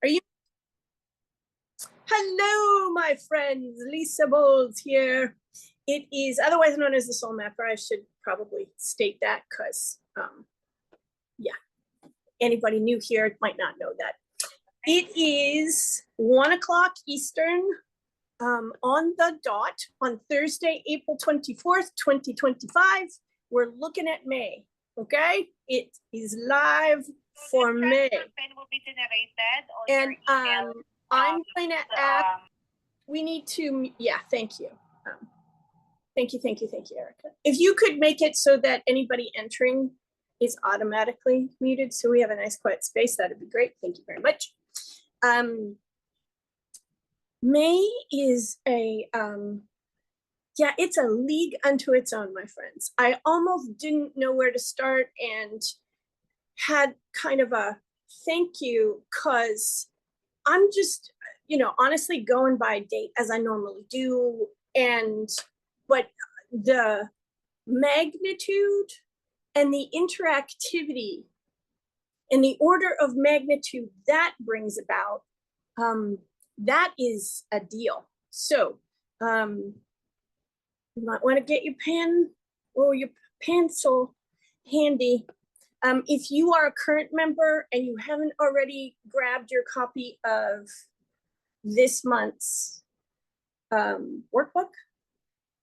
Are you? Hello, my friends. Lisa Bowles here. It is otherwise known as the Soul Mapper. I should probably state that because, yeah, anybody new here might not know that. It is 1 o'clock Eastern on the dot on Thursday, April 24th, 2025. We're looking at May, okay? It is live for May. And I'm going to ask, we need to, yeah, thank you. Thank you, Erica. If you could make it so that anybody entering is automatically muted, so we have a nice quiet space, that'd be great. Thank you very much. May is a, yeah, it's a league unto its own, my friends. I almost didn't know where to start and had kind of a thank you because I'm just, honestly going by date as I normally do. But the magnitude and the interactivity and the order of magnitude that brings about, that is a deal. So you might want to get your pen or your pencil handy. If you are a current member and you haven't already grabbed your copy of this month's workbook,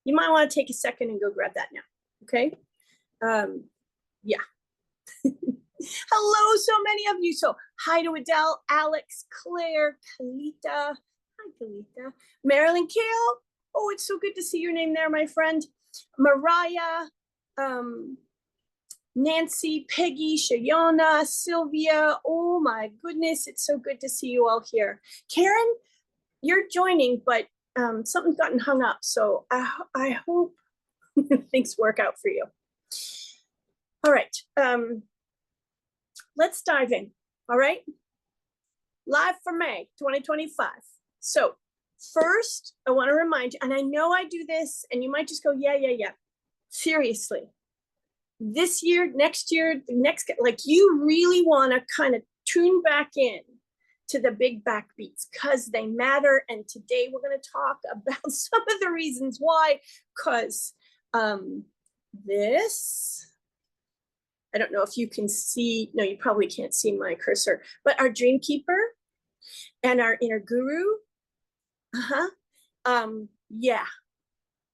you might want to take a second and go grab that now, okay? Yeah. Hello, so many of you. So hi to Adele, Alex, Claire, Kalita. Hi, Kalita. Marilyn Kale. Oh, it's so good to see your name there, my friend. Mariah, Nancy, Peggy, Shayona, Sylvia. Oh my goodness, it's so good to see you all here. Karen, you're joining, but something's gotten hung up. So I hope things work out for you. All right. Let's dive in. All right. Live for May 2025. So first, I want to remind you, and I know I do this, and you might just go, yeah. Seriously. This year, next year, the next, like you really want to kind of tune back in to the big backbeats because they matter. And today we're going to talk about some of the reasons why, because this, I don't know if you can see, no, you probably can't see my cursor, but our Dream Keeper and our Inner Guru, yeah,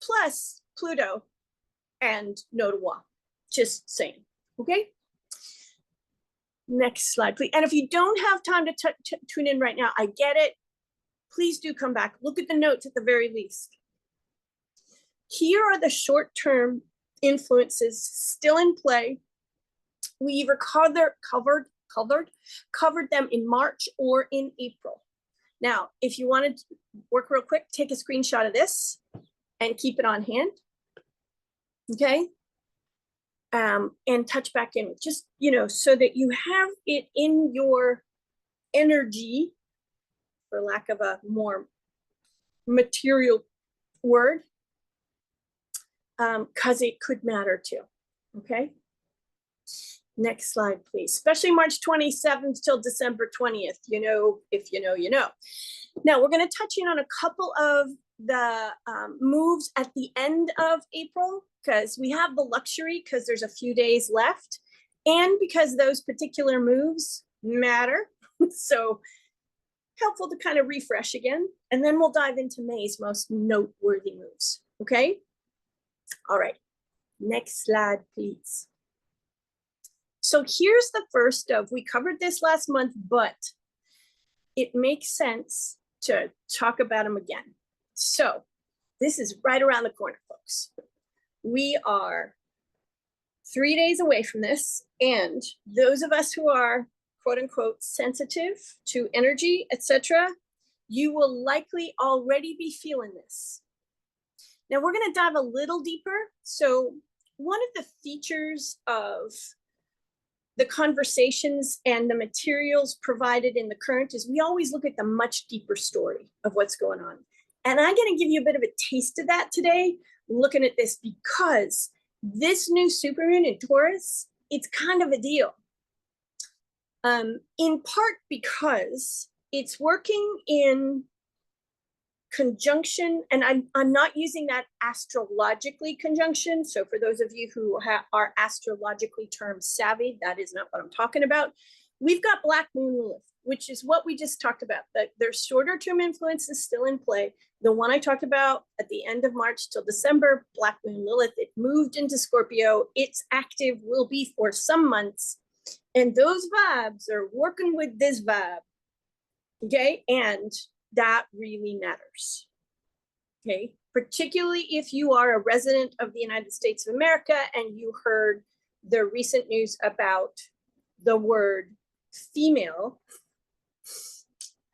plus Pluto and Notawa, just saying, okay? Next slide, please. And if you don't have time to tune in right now, I get it. Please do come back. Look at the notes at the very least. Here are the short-term influences still in play. We either covered them in March or in April. Now, if you wanted to work real quick, take a screenshot of this and keep it on hand. Okay. And touch back in, just, so that you have it in your energy, for lack of a more material word, because it could matter too. Okay. Next slide, please. Especially March 27th till December 20th. If you know, you know. Now we're going to touch in on a couple of the moves at the end of April, because we have the luxury, because there's a few days left, and because those particular moves matter. So helpful to kind of refresh again. And then we'll dive into May's most noteworthy moves. Okay. All right. Next slide, please. So here's the first of, we covered this last month, but it makes sense to talk about them again. So this is right around the corner, folks. We are 3 days away from this. And those of us who are, quote unquote, sensitive to energy, etc., you will likely already be feeling this. Now we're going to dive a little deeper. So one of the features of the conversations and the materials provided in the current is we always look at the much deeper story of what's going on. And I'm going to give you a bit of a taste of that today, looking at this, because this new supermoon in Taurus, it's kind of a deal. In part because it's working in conjunction, and I'm not using that astrologically conjunction. So for those of you who are astrologically term savvy, that is not what I'm talking about. We've got Black Moon Lilith, which is what we just talked about. That there's shorter term influence is still in play. The one I talked about at the end of March till December, Black Moon Lilith, it moved into Scorpio. It's active, will be for some months. And those vibes are working with this vibe. Okay, and that really matters. Okay, particularly if you are a resident of the United States of America and you heard the recent news about the word female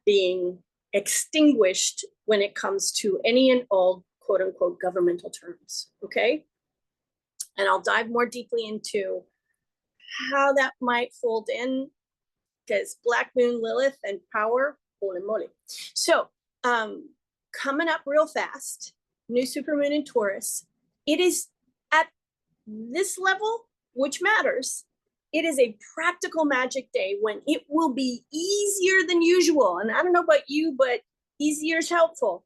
being extinguished when it comes to any and all quote unquote governmental terms. Okay, and I'll dive more deeply into how that might fold in, because Black Moon Lilith and power, holy moly. So coming up real fast, new supermoon in Taurus. It is at this level, which matters. It is a practical magic day when it will be easier than usual. And I don't know about you, but easier is helpful.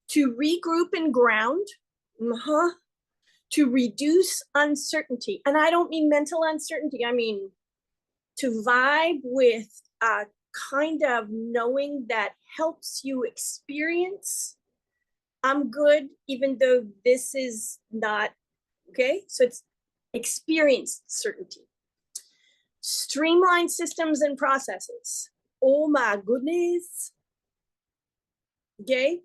To regroup and ground, to reduce uncertainty. And I don't mean mental uncertainty. I mean to vibe with a kind of knowing that helps you experience I'm good, even though this is not, okay? So it's experienced certainty. Streamline systems and processes. Oh my goodness. Okay?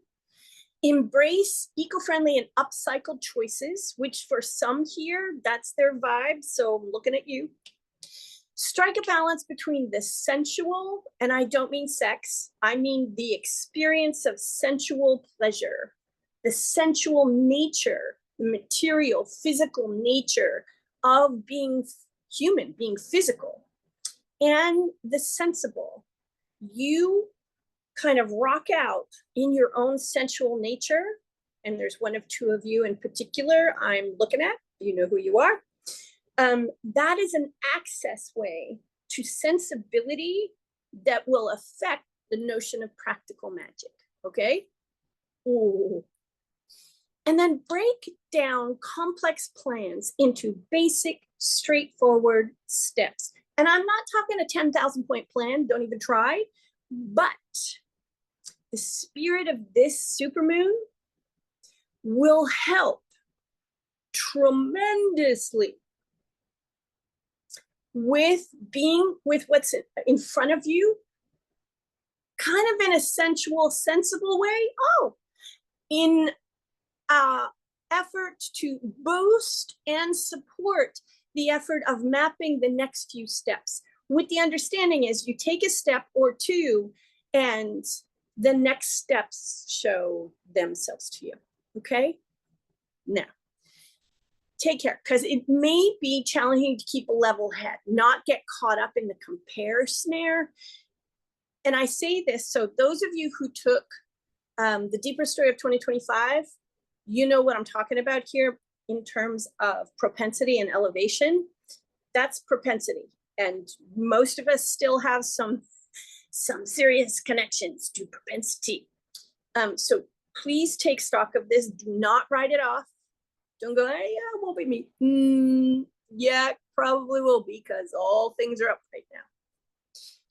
Embrace eco-friendly and upcycled choices, which for some here, that's their vibe. So I'm looking at you. Strike a balance between the sensual, and I don't mean sex, I mean the experience of sensual pleasure, the sensual nature, the material, physical nature of being human, being physical, and the sensible. You kind of rock out in your own sensual nature, and there's one of two of you in particular I'm looking at, you know who you are. That is an access way to sensibility that will affect the notion of practical magic, okay? Ooh. And then break down complex plans into basic, straightforward steps. And I'm not talking a 10,000 point plan, don't even try, but the spirit of this supermoon will help tremendously with being with what's in front of you, kind of in a sensual, sensible way. Oh, in effort to boost and support the effort of mapping the next few steps. With the understanding is you take a step or two and the next steps show themselves to you, okay? Now, take care, because it may be challenging to keep a level head, not get caught up in the compare snare. And I say this, so those of you who took the Deeper Story of 2025, you know what I'm talking about here in terms of propensity and elevation. That's propensity. And most of us still have some serious connections to propensity. So please take stock of this. Do not write it off. Don't go, hey, yeah, it won't be me. Yeah, it probably will be, because all things are up right now.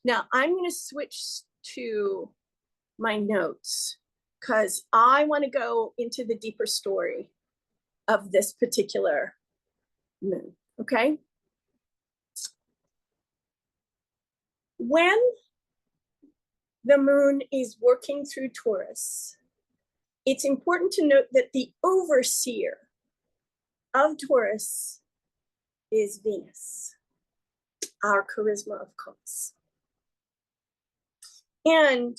Now, I'm going to switch to my notes because I want to go into the deeper story of this particular moon, okay? When the moon is working through Taurus, it's important to note that the overseer of Taurus is Venus, our charisma of course, and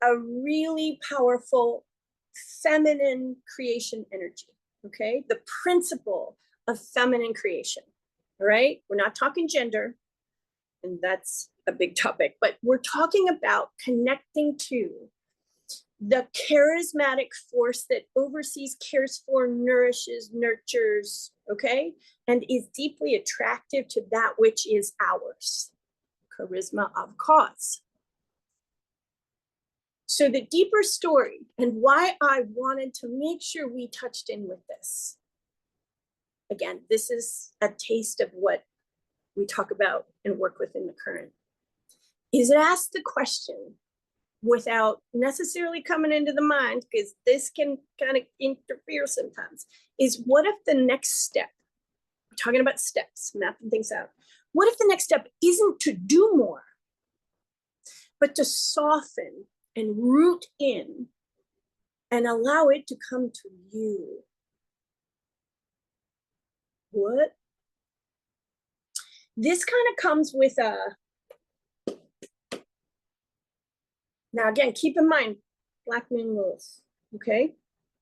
a really powerful feminine creation energy, okay? The principle of feminine creation, all right? We're not talking gender, and that's a big topic, but we're talking about connecting to the charismatic force that oversees, cares for, nourishes, nurtures, okay? And is deeply attractive to that which is ours. Charisma of cause. So the deeper story and why I wanted to make sure we touched in with this. Again, this is a taste of what we talk about and work with in the current. Is it ask the question without necessarily coming into the mind, because this can kind of interfere sometimes, is what if the next step, we're talking about steps, mapping things out. What if the next step isn't to do more, but to soften and root in and allow it to come to you? What? This kind of comes with a, now again, keep in mind, Black Moon Lilith, okay?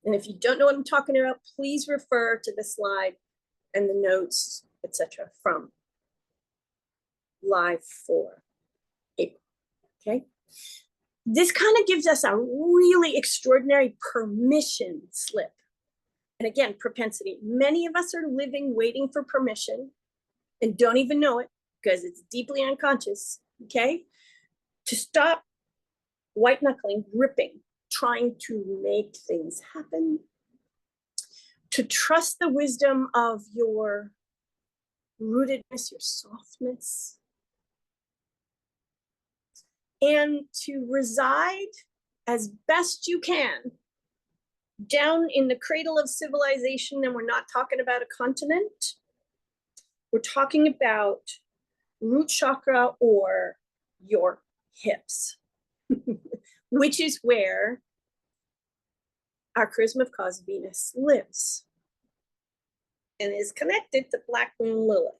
And if you don't know what I'm talking about, please refer to the slide and the notes, etc., from live for April, okay? This kind of gives us a really extraordinary permission slip. And again, propensity. Many of us are living, waiting for permission and don't even know it because it's deeply unconscious, okay? To stop white knuckling, gripping, trying to make things happen. To trust the wisdom of your rootedness, your softness. And to reside as best you can down in the cradle of civilization. And we're not talking about a continent. We're talking about root chakra or your hips, which is where our charisma of cause Venus lives and is connected to Black Moon Lilith,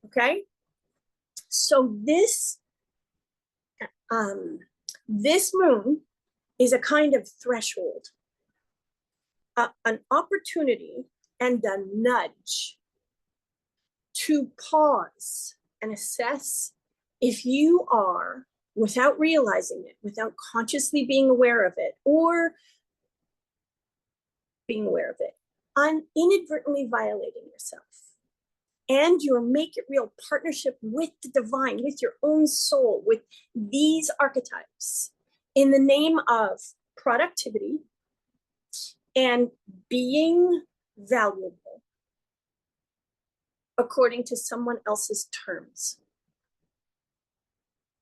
okay? So this moon is a kind of threshold, an opportunity and a nudge to pause and assess if you are, without realizing it, without consciously being aware of it, or being aware of it, inadvertently violating yourself and your make it real partnership with the divine, with your own soul, with these archetypes in the name of productivity and being valuable according to someone else's terms.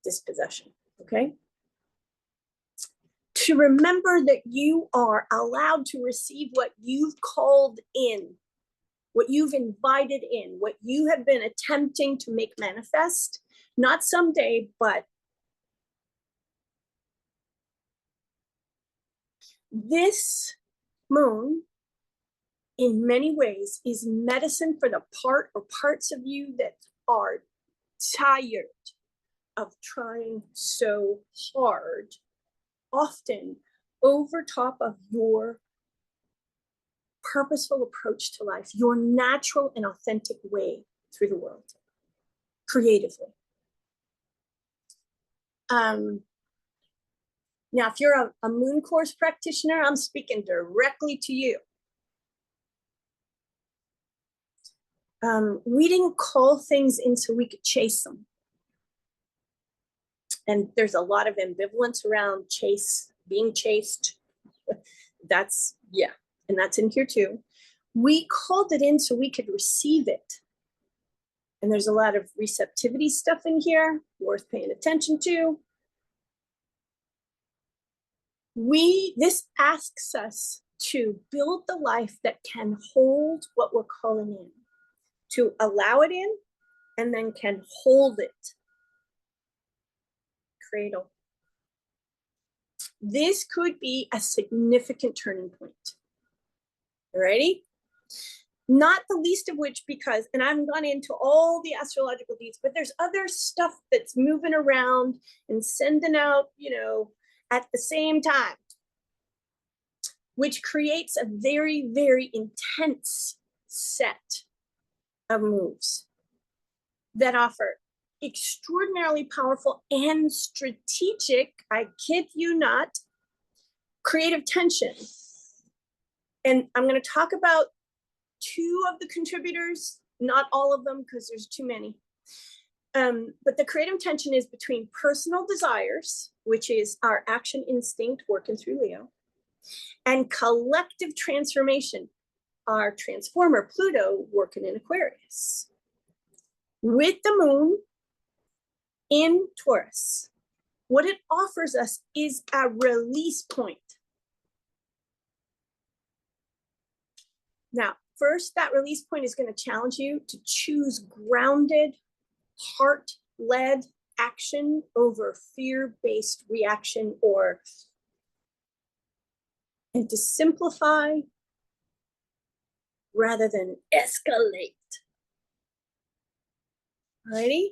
Dispossession, okay? To remember that you are allowed to receive what you've called in, what you've invited in, what you have been attempting to make manifest, not someday, but this moon, in many ways, is medicine for the part or parts of you that are tired of trying so hard, often over top of your purposeful approach to life, your natural and authentic way through the world, creatively. Now, if you're a moon course practitioner, I'm speaking directly to you. We didn't call things in so we could chase them. And there's a lot of ambivalence around being chased. That's, yeah, and that's in here too. We called it in so we could receive it. And there's a lot of receptivity stuff in here, worth paying attention to. This asks us to build the life that can hold what we're calling in, to allow it in, and then can hold it. Cradle. This could be a significant turning point. Ready? Not the least of which, because, and I haven't gone into all the astrological deeds, but there's other stuff that's moving around and sending out, at the same time, which creates a very, very intense set of moves that offer extraordinarily powerful and strategic, I kid you not, creative tension. And I'm going to talk about two of the contributors, not all of them, because there's too many. But the creative tension is between personal desires, which is our action instinct working through Leo, and collective transformation, our transformer Pluto working in Aquarius. With the moon in Taurus, what it offers us is a release point. Now, first, that release point is going to challenge you to choose grounded, heart-led action over fear-based reaction, and to simplify rather than escalate. Alrighty?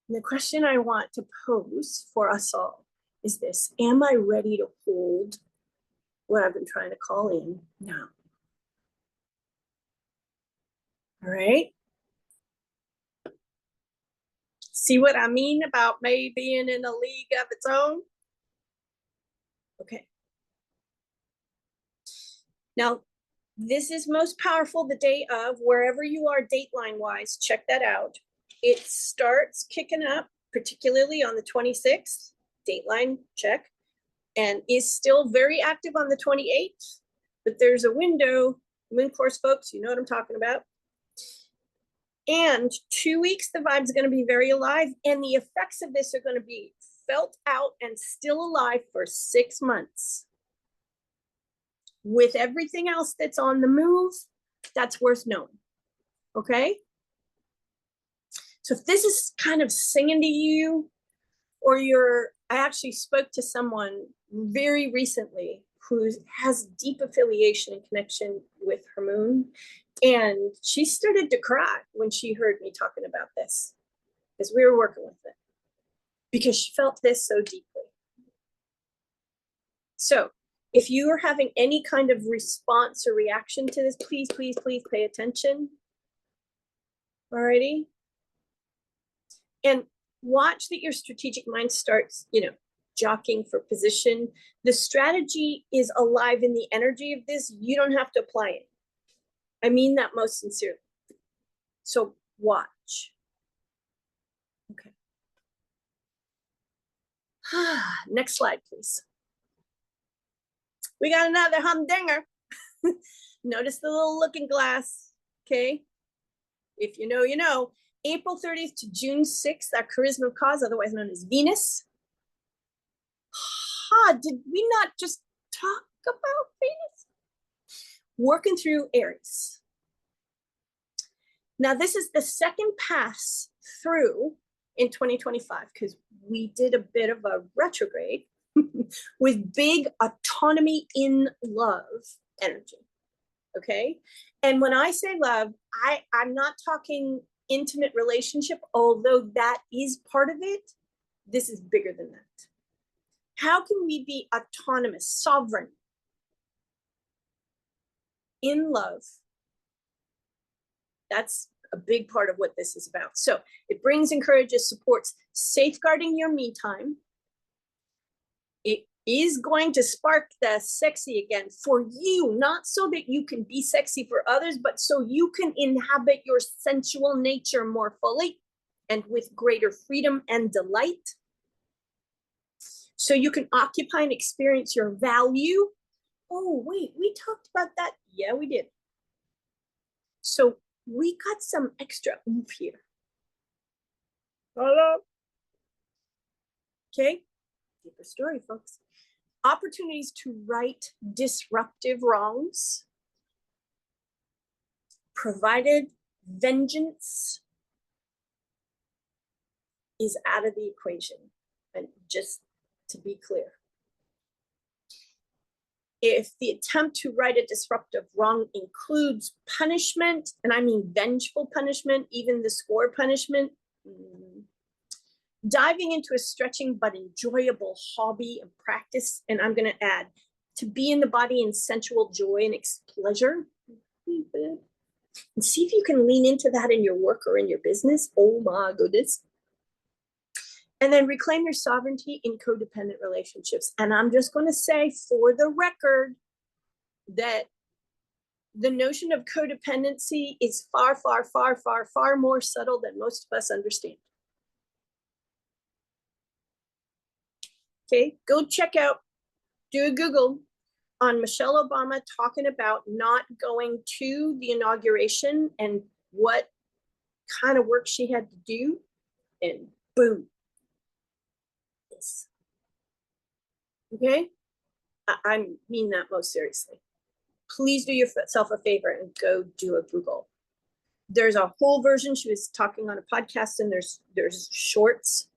And the question I want to pose for us all is this: am I ready to hold what I've been trying to call in now? All right. See what I mean about May being in a league of its own? Okay. Now, this is most powerful the day of, wherever you are dateline wise, check that out. It starts kicking up, particularly on the 26th, dateline check, and is still very active on the 28th. But there's a window, moon course folks, you know what I'm talking about. And 2 weeks, the vibe's going to be very alive, and the effects of this are going to be felt out and still alive for 6 months. With everything else that's on the move, that's worth knowing. Okay? So if this is kind of singing to you, or I actually spoke to someone very recently who has deep affiliation and connection with her moon, and she started to cry when she heard me talking about this, because we were working with it, because she felt this so deeply. So if you are having any kind of response or reaction to this, please, please, please pay attention. Alrighty? And watch that your strategic mind starts, jockeying for position. The strategy is alive in the energy of this. You don't have to apply it. I mean that most sincerely. So watch. Okay. Next slide, please. We got another humdinger. Notice the little looking glass, okay? If you know, you know. April 30th to June 6th, our charisma of cause, otherwise known as Venus. Did we not just talk about Venus? Working through Aries. Now, this is the second pass through in 2025, because we did a bit of a retrograde with big autonomy in love energy, okay? And when I say love, I'm not talking intimate relationship, although that is part of it. This is bigger than that. How can we be autonomous, sovereign, in love? That's a big part of what this is about. So it brings, encourages, supports safeguarding your me time. It is going to spark the sexy again for you, not so that you can be sexy for others, but so you can inhabit your sensual nature more fully and with greater freedom and delight. So you can occupy and experience your value. Oh, wait, we talked about that. Yeah, we did. So we got some extra oomph here. Hello. Okay, deeper story, folks. Opportunities to right disruptive wrongs, provided vengeance is out of the equation. And just to be clear, if the attempt to right a disruptive wrong includes punishment, and I mean vengeful punishment, even the score punishment, diving into a stretching but enjoyable hobby and practice, and I'm going to add, to be in the body in sensual joy and pleasure, and see if you can lean into that in your work or in your business. Oh my goodness. And then reclaim your sovereignty in codependent relationships. And I'm just going to say for the record that the notion of codependency is far, far, far, far, far more subtle than most of us understand. Okay, go check out, do a Google on Michelle Obama talking about not going to the inauguration and what kind of work she had to do, and boom. Yes. Okay, I mean that most seriously. Please do yourself a favor and go do a Google. There's a whole version. She was talking on a podcast, and there's shorts.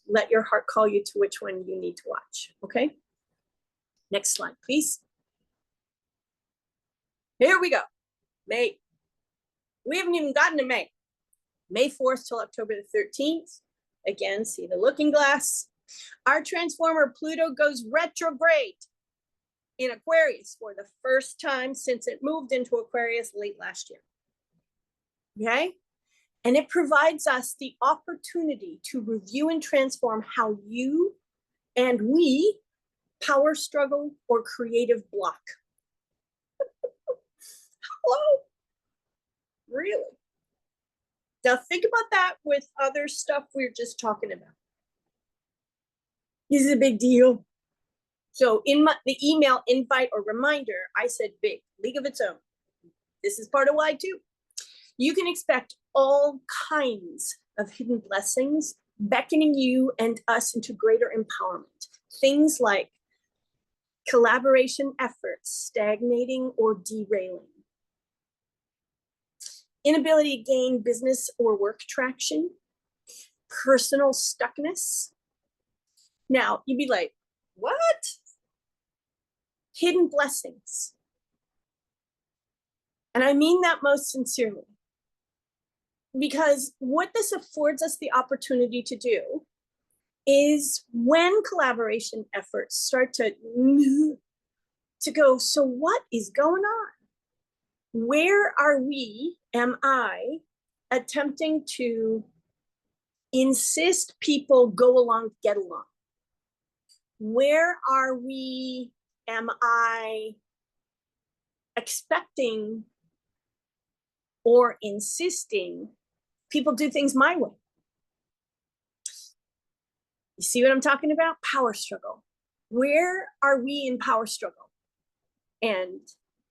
Let your heart call you to which one you need to watch. Okay. Next slide, please. Here we go. May. We haven't even gotten to May. May 4th till October the 13th. Again, see the looking glass. Our transformer Pluto goes retrograde in Aquarius for the first time since it moved into Aquarius late last year. Okay? And it provides us the opportunity to review and transform how you and we power struggle or creative block. Hello? Really? Now think about that with other stuff we're just talking about. This is a big deal. So in the email invite or reminder, I said big, league of its own. This is part of why too. You can expect all kinds of hidden blessings beckoning you and us into greater empowerment. Things like collaboration efforts stagnating or derailing, inability to gain business or work traction, personal stuckness. Now, you'd be like, what? Hidden blessings. And I mean that most sincerely. Because what this affords us the opportunity to do is when collaboration efforts start to go, so what is going on? Where are we, am I, attempting to insist people go along, get along? Where are we, am I expecting or insisting people do things my way? You see what I'm talking about? Power struggle. Where are we in power struggle? And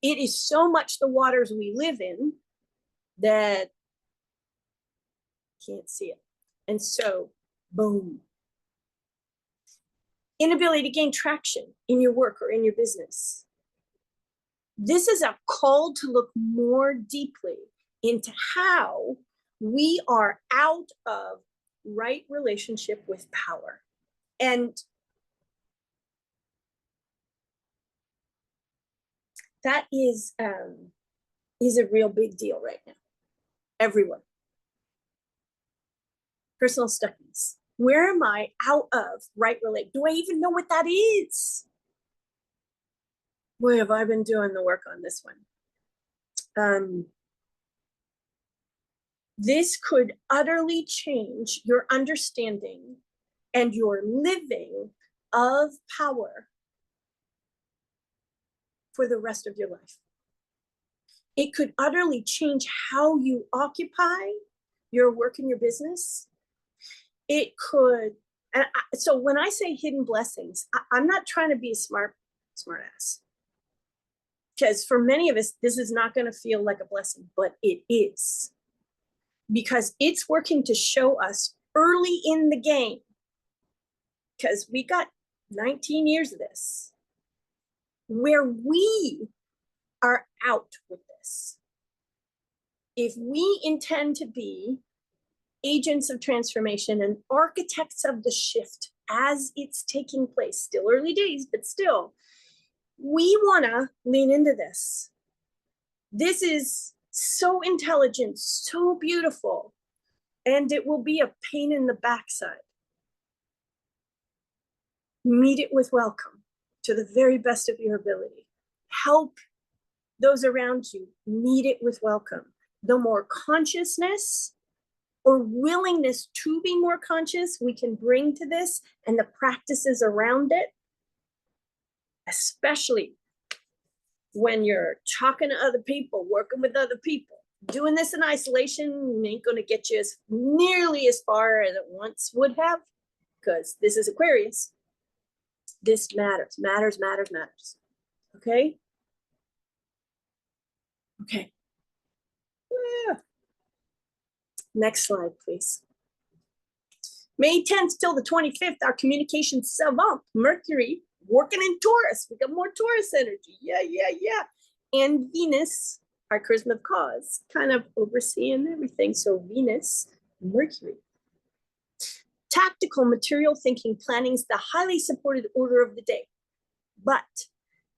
it is so much the waters we live in that can't see it. And so, boom. Inability to gain traction in your work or in your business. This is a call to look more deeply into how we are out of right relationship with power. And that is a real big deal right now. Everyone. Personal stuckness. Where am I out of right relate? Do I even know what that is? Boy, have I been doing the work on this one. This could utterly change your understanding and your living of power for the rest of your life. It could utterly change how you occupy your work and your business. It could, so when I say hidden blessings, I'm not trying to be a smart ass. Because for many of us, this is not going to feel like a blessing, but it is. Because it's working to show us early in the game, because we got 19 years of this, where we are out with this. If we intend to be agents of transformation and architects of the shift as it's taking place, still early days, but still, we want to lean into this. This is so intelligent, so beautiful, and it will be a pain in the backside. Meet it with welcome to the very best of your ability. Help those around you meet it with welcome. The more consciousness or willingness to be more conscious we can bring to this and the practices around it, especially when you're talking to other people, working with other people. Doing this in isolation ain't going to get you as nearly as far as it once would have, because this is Aquarius. This matters, matters, matters, matters. Okay? Okay. Yeah. Next slide, please. May 10th till the 25th, our communication savant, Mercury, working in Taurus. We got more Taurus energy. Yeah, yeah, yeah. And Venus, our charisma of cause, kind of overseeing everything. So Venus, Mercury. Tactical material thinking planning is the highly supported order of the day. But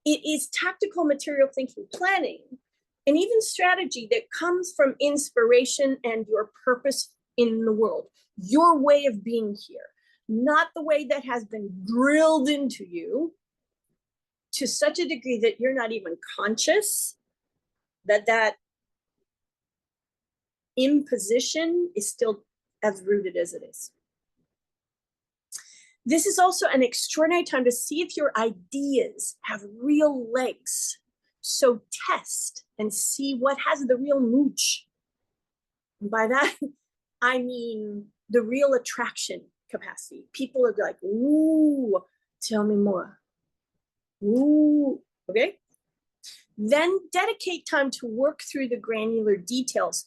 it is tactical material thinking planning and even strategy that comes from inspiration and your purpose in the world, your way of being here, not the way that has been drilled into you to such a degree that you're not even conscious that that imposition is still as rooted as it is. This is also an extraordinary time to see if your ideas have real legs. So test and see what has the real mooch. And by that, I mean the real attraction capacity. People are like, ooh, tell me more. Ooh, okay? Then dedicate time to work through the granular details,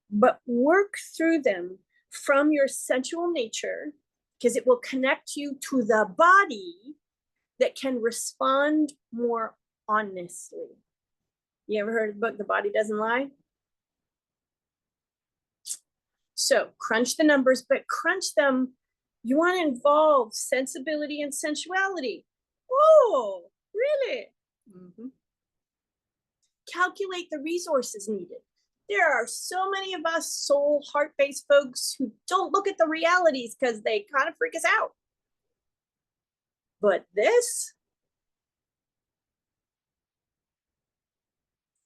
but work through them from your sensual nature, because it will connect you to the body that can respond more honestly. You ever heard of the book, The Body Doesn't Lie? So crunch the numbers, but crunch them. You want to involve sensibility and sensuality. Oh, really? Mm-hmm. Calculate the resources needed. There are so many of us soul, heart-based folks who don't look at the realities because they kind of freak us out. But this,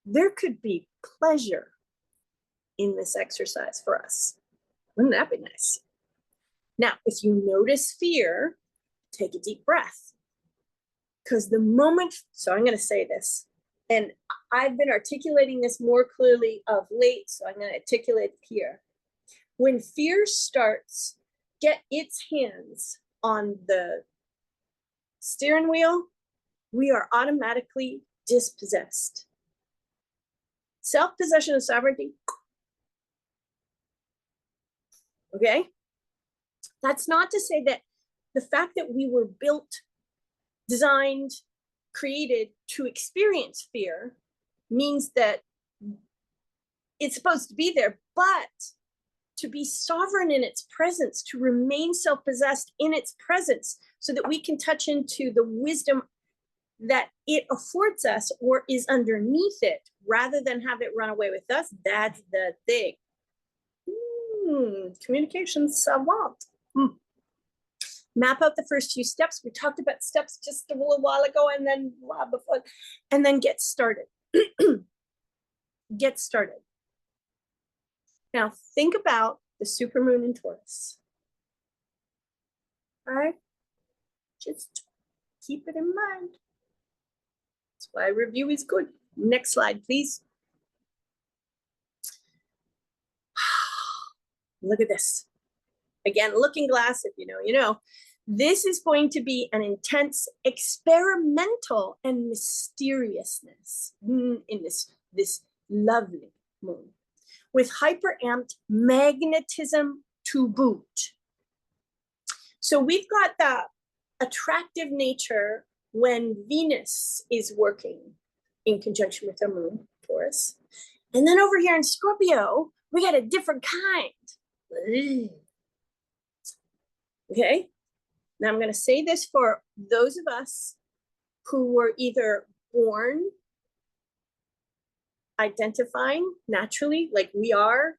there could be pleasure in this exercise for us. Wouldn't that be nice? Now, if you notice fear, take a deep breath. Because the moment, so I'm going to say this, and I've been articulating this more clearly of late, so I'm going to articulate it here. When fear starts, get its hands on the steering wheel, we are automatically dispossessed. Self-possession and sovereignty. Okay? That's not to say that the fact that we were built, designed, created to experience fear means that it's supposed to be there, but to be sovereign in its presence, to remain self-possessed in its presence so that we can touch into the wisdom that it affords us or is underneath it rather than have it run away with us. That's the thing. Communication savant. Map out the first few steps. We talked about steps just a little while ago, and then before, and then get started. Get started. Now think about the supermoon in Taurus. All right, just keep it in mind. That's why review is good. Next slide, please. Look at this. Again, looking glass, if you know, you know. This is going to be an intense experimental and mysteriousness in this lovely moon with hyper-amped magnetism to boot. So we've got the attractive nature when Venus is working in conjunction with the moon, Taurus. And then over here in Scorpio, we got a different kind. Okay? Now I'm going to say this for those of us who were either born identifying naturally, like we are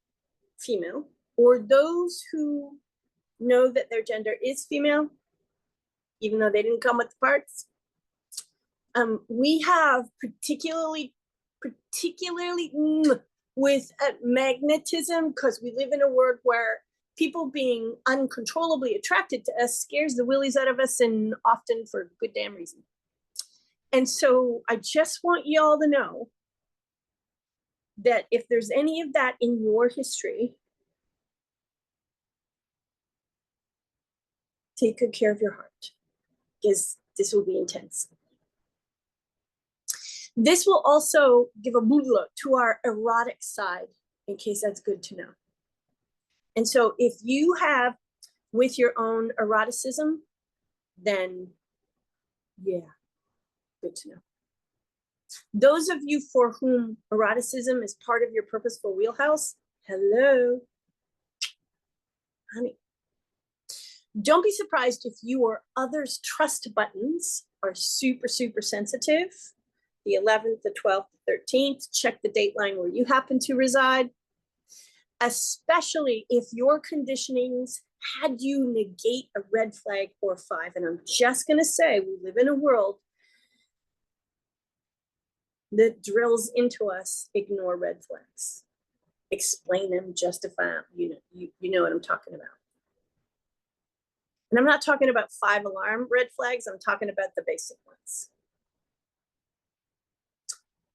female, or those who know that their gender is female, even though they didn't come with the parts. We have particularly with magnetism, because we live in a world where people being uncontrollably attracted to us scares the willies out of us, and often for good damn reason. And so I just want y'all to know that if there's any of that in your history, take good care of your heart, because this will be intense. This will also give a look to our erotic side, in case that's good to know. And so if you have with your own eroticism, then yeah, good to know. Those of you for whom eroticism is part of your purposeful wheelhouse, hello, honey. Don't be surprised if you or others' trust buttons are super, super sensitive. The 11th, the 12th, the 13th, check the dateline where you happen to reside. Especially if your conditionings had you negate a red flag or 5. And I'm just gonna say, we live in a world that drills into us, ignore red flags. Explain them, justify them, you know what I'm talking about. And I'm not talking about 5 alarm red flags, I'm talking about the basic ones.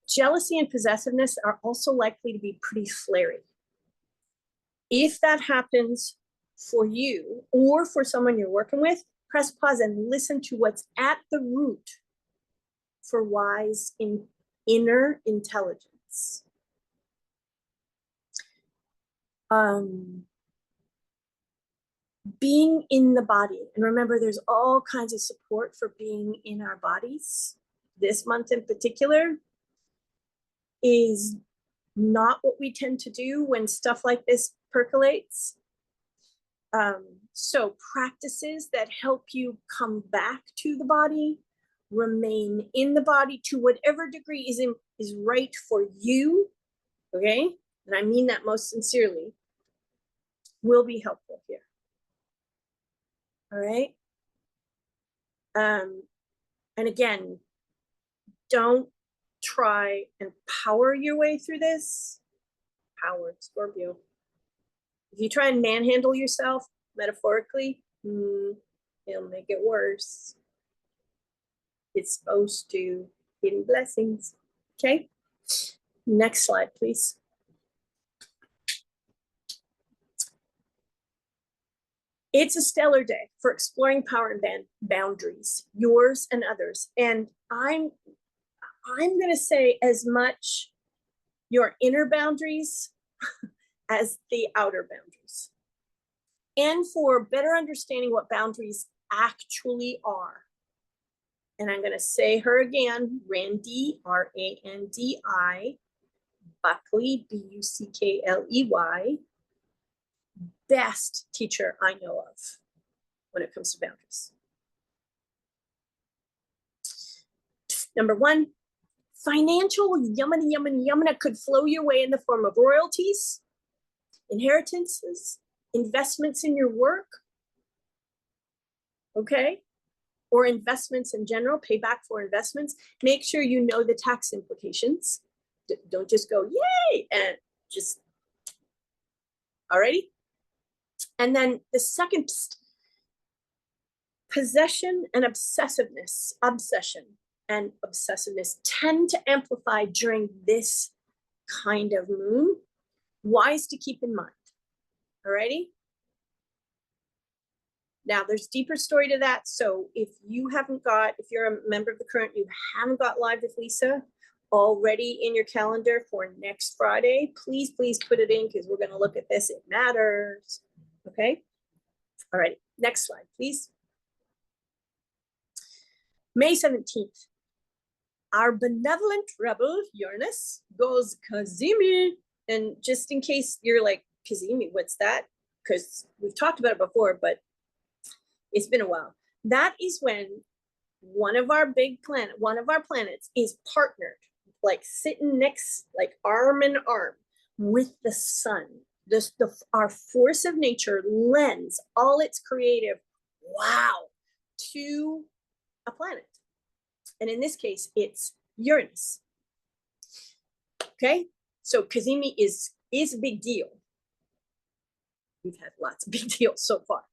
Jealousy and possessiveness are also likely to be pretty flary. If that happens for you or for someone you're working with, press pause and listen to what's at the root for wise inner intelligence. Being in the body, and remember, there's all kinds of support for being in our bodies. This month in particular is not what we tend to do when stuff like this percolates. So practices that help you come back to the body, remain in the body to whatever degree is right for you, okay? And I mean that most sincerely, will be helpful here. All right? And again, don't try and power your way through this. Power, Scorpio. If you try and manhandle yourself, metaphorically, it'll make it worse. It's supposed to. Hidden blessings. Okay? Next slide, please. It's a stellar day for exploring power and boundaries, yours and others. And I'm going to say as much your inner boundaries as the outer boundaries. And for better understanding what boundaries actually are. And I'm going to say her again, Randi, R-A-N-D-I, Buckley, B-U-C-K-L-E-Y, best teacher I know of when it comes to boundaries. Number 1, financial yamana could flow your way in the form of royalties, inheritances, investments in your work, okay? Or investments in general, pay back for investments. Make sure you know the tax implications. Don't just go, yay, and just, alrighty? And then the second, possession and obsessiveness, obsession and obsessiveness tend to amplify during this kind of moon. Wise to keep in mind, alrighty? Now, there's deeper story to that. So if you're a member of the current, you haven't got Live with Lisa already in your calendar for next Friday, please put it in, because we're going to look at this. It matters. Okay. All right. Next slide, please. May 17th. Our benevolent rebel, Uranus, goes Cazimi. And just in case you're like, Cazimi, what's that? Because we've talked about it before, but it's been a while. That is when one of our planets is partnered, like sitting next, like arm in arm with the sun. Our force of nature lends all its creative wow to a planet. And in this case, it's Uranus. Okay, so Cazimi is a big deal. We've had lots of big deals so far.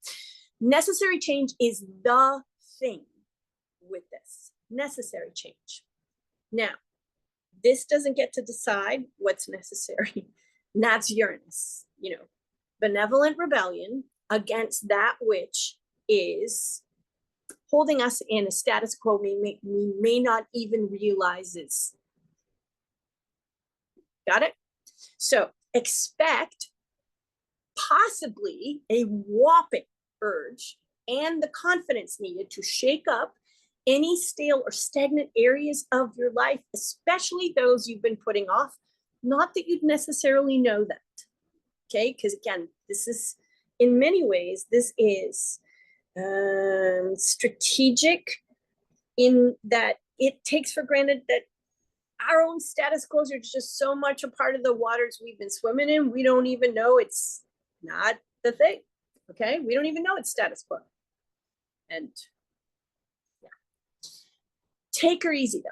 Necessary change is the thing with this. necessary change. Now, this doesn't get to decide what's necessary. And that's Uranus, benevolent rebellion against that which is holding us in a status quo we may not even realize is. Got it? So expect possibly a whopping urge and the confidence needed to shake up any stale or stagnant areas of your life, especially those you've been putting off. Not that you'd necessarily know that, okay? Because again, this is, in many ways, this is strategic in that it takes for granted that our own status quos are just so much a part of the waters we've been swimming in, we don't even know it's not the thing, okay? We don't even know it's status quo. And yeah. Take her easy though.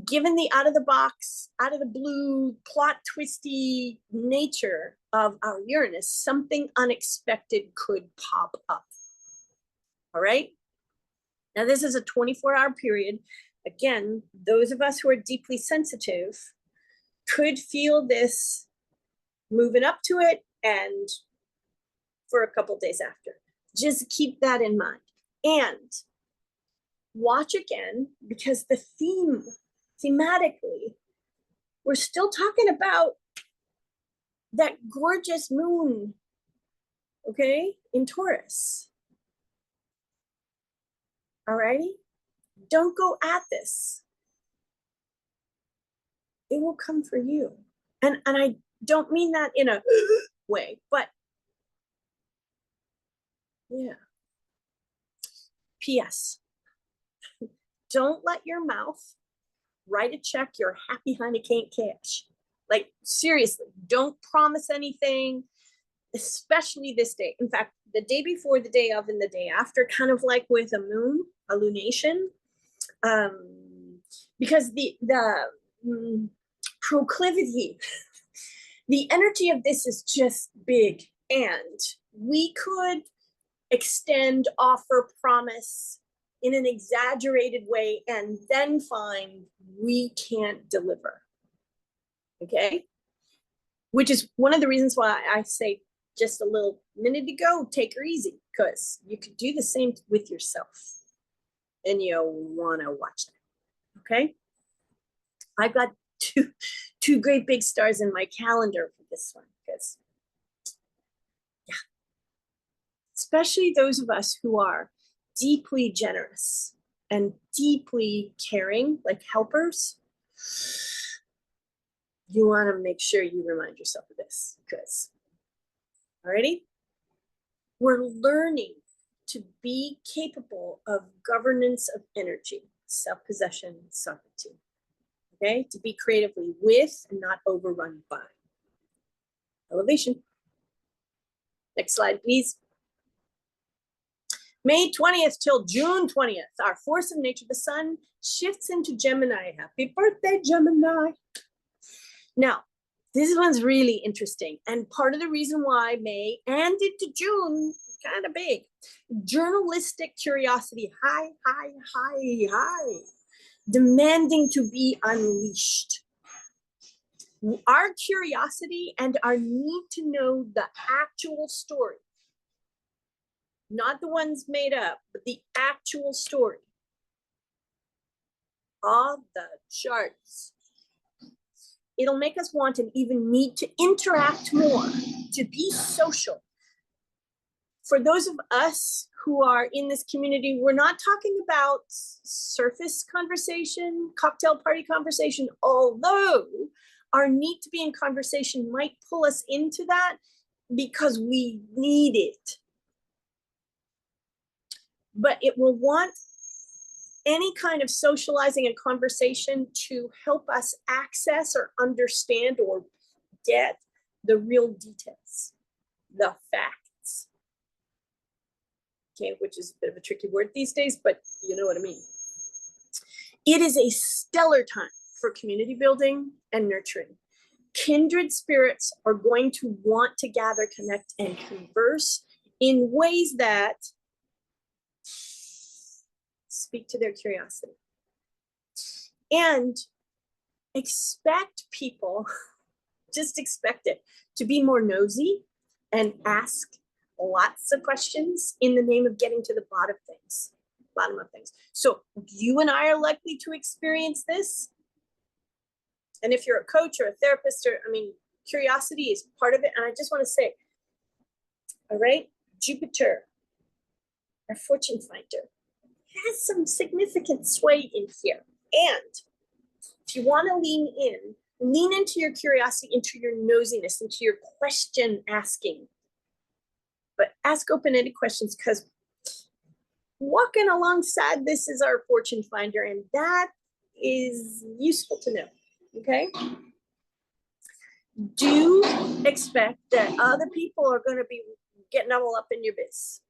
Given the out of the box, out of the blue, plot twisty nature of our Uranus, something unexpected could pop up. All right? Now this is a 24-hour period. Again, those of us who are deeply sensitive could feel this moving up to it and for a couple days after. Just keep that in mind. And watch again, because the thematically, we're still talking about that gorgeous moon, okay, in Taurus. All righty? Don't go at this. It will come for you. And I don't mean that in a way, but yeah. P.S. Don't let your mouth write a check you're happy honey can't cash. Like, seriously, don't promise anything, especially this day. In fact, the day before, the day of, and the day after, kind of like with a moon, a lunation, because the proclivity, the energy of this is just big, and we could extend, offer, promise in an exaggerated way and then find we can't deliver. Okay? Which is one of the reasons why I say just a little minute ago, take her easy, because you could do the same with yourself and you'll want to watch that. Okay? I've got two great big stars in my calendar for this one, because yeah, especially those of us who are deeply generous and deeply caring, like helpers, you want to make sure you remind yourself of this, because, alrighty, we're learning to be capable of governance of energy, self-possession, sovereignty. Okay, to be creatively with and not overrun by. Elevation. Next slide, please. May 20th till June 20th, our force of nature, the sun, shifts into Gemini. Happy birthday, Gemini. Now, this one's really interesting. And part of the reason why May and into June, kind of big. Journalistic curiosity, high, high, high, high. Demanding to be unleashed. Our curiosity and our need to know the actual story, not the ones made up, but the actual story, all the charts. It'll make us want and even need to interact more, to be social. For those of us who are in this community, we're not talking about surface conversation, cocktail party conversation, although our need to be in conversation might pull us into that because we need it. But it will want any kind of socializing and conversation to help us access or understand or get the real details, the facts. Okay, which is a bit of a tricky word these days, but you know what I mean. It is a stellar time for community building and nurturing. Kindred spirits are going to want to gather, connect, and converse in ways that speak to their curiosity. And expect people, just expect it, to be more nosy and ask lots of questions in the name of getting to the bottom of things. So you and I are likely to experience this. And if you're a coach or a therapist, or, I mean, curiosity is part of it. And I just want to say, all right, Jupiter, our fortune finder, has some significant sway in here. And if you want to lean into your curiosity, into your nosiness, into your question asking. But ask open-ended questions, because walking alongside this is our fortune finder, and that is useful to know, okay? Do expect that other people are going to be getting all up in your biz.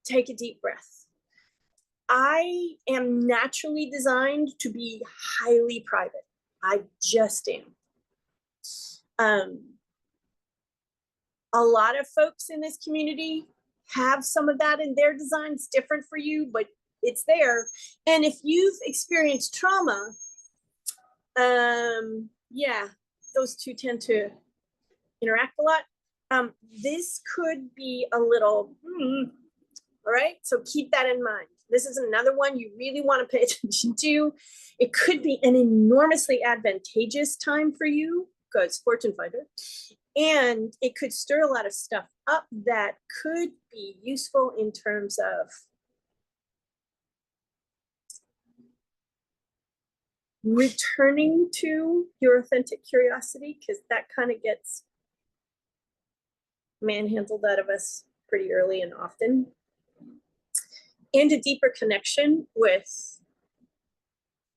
Take a deep breath. I am naturally designed to be highly private. I just am. A lot of folks in this community have some of that in their design. It's different for you, but it's there. And if you've experienced trauma, yeah, those two tend to interact a lot. This could be a little, all right? So keep that in mind. This is another one you really want to pay attention to. It could be an enormously advantageous time for you, because fortune finder, and it could stir a lot of stuff up that could be useful in terms of returning to your authentic curiosity, because that kind of gets manhandled out of us pretty early and often, and a deeper connection with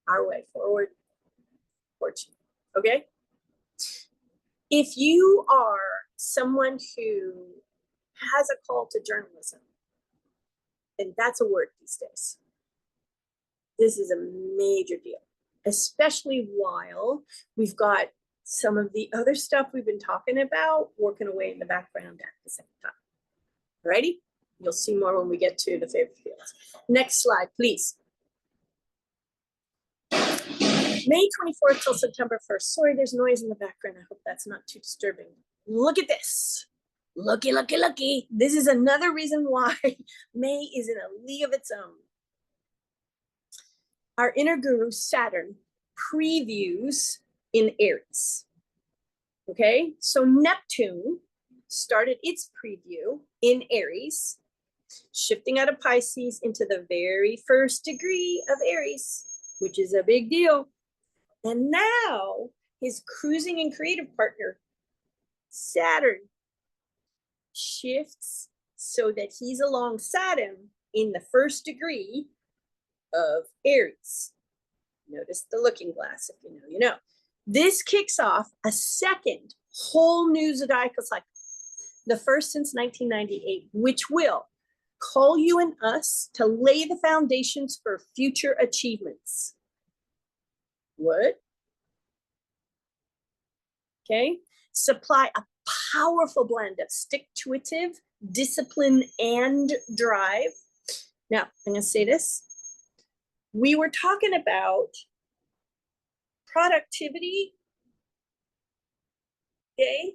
our way forward fortune. Okay? If you are someone who has a call to journalism, and that's a word these days, this is a major deal, especially while we've got some of the other stuff we've been talking about working away in the background at the same time. Alrighty? You'll see more when we get to the favorite fields. Next slide, please. May 24th till September 1st. Sorry, there's noise in the background. I hope that's not too disturbing. Look at this. Looky, looky, looky. This is another reason why May is in a league of its own. Our inner guru, Saturn, previews in Aries. Okay, so Neptune started its preview in Aries, shifting out of Pisces into the very first degree of Aries, which is a big deal. And now his cruising and creative partner, Saturn, shifts so that he's alongside him in the first degree of Aries. Notice the looking glass. If you know, you know. This kicks off a second whole new zodiacal cycle, the first since 1998, which will call you and us to lay the foundations for future achievements. What? Okay. Supply a powerful blend of stick-to-itive, discipline, and drive. Now, I'm going to say this. We were talking about productivity, okay,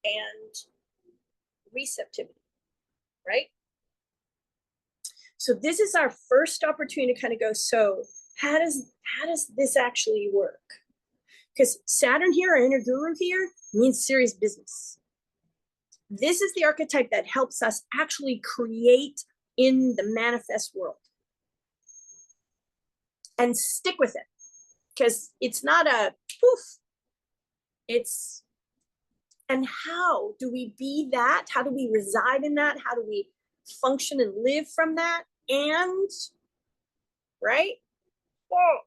and receptivity, right? So this is our first opportunity to kind of go, so how does this actually work? Because Saturn here, our inner guru here, means serious business. This is the archetype that helps us actually create in the manifest world. And stick with it, because it's not a poof. It's, and how do we be that? How do we reside in that? How do we function and live from that? And, right? Whoa.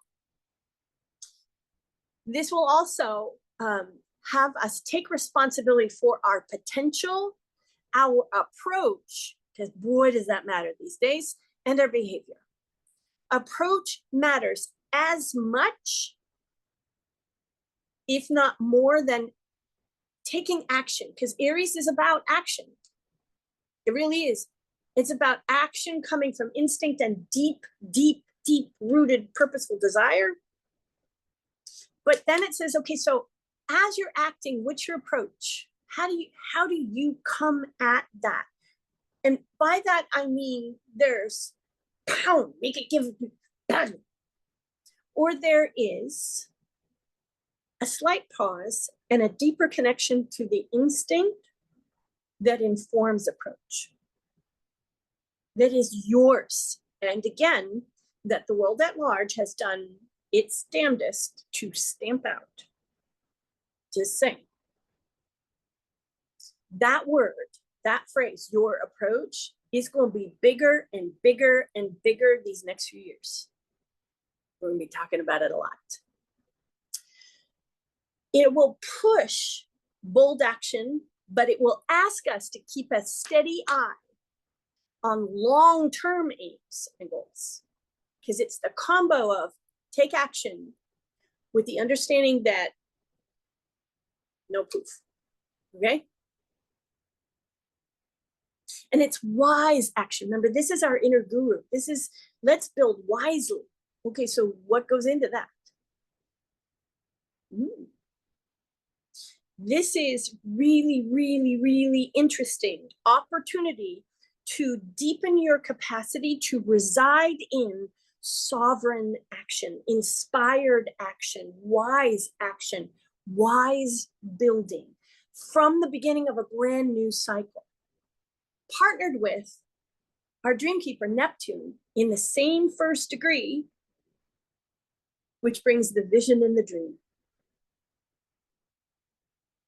This will also have us take responsibility for our potential, our approach, because boy, does that matter these days, and our behavior. Approach matters as much, if not more, than taking action, because Aries is about action. It really is. It's about action coming from instinct and deep, deep, deep rooted purposeful desire. But then it says, okay, so as you're acting, what's your approach? How do you come at that? And by that, I mean, there's pound, make it give, bang. Or there is a slight pause and a deeper connection to the instinct that informs approach. That is yours. And again, that the world at large has done its damnedest to stamp out. Just saying. That word, that phrase, your approach, is going to be bigger and bigger and bigger these next few years. We're going to be talking about it a lot. It will push bold action, but it will ask us to keep a steady eye on long-term aims and goals. Because it's the combo of take action with the understanding that no poof, okay? And it's wise action. Remember, this is our inner guru. This is, let's build wisely. Okay, so what goes into that? This is really, really, really interesting opportunity to deepen your capacity to reside in sovereign action, inspired action, wise building from the beginning of a brand new cycle. Partnered with our Dreamkeeper Neptune in the same first degree, which brings the vision and the dream.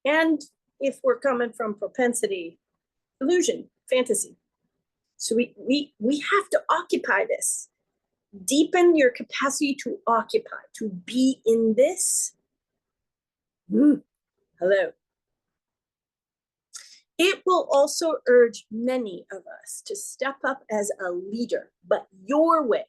And if we're coming from propensity, illusion, fantasy. So we have to occupy this. Deepen your capacity to occupy, to be in this. Hello. It will also urge many of us to step up as a leader, but your way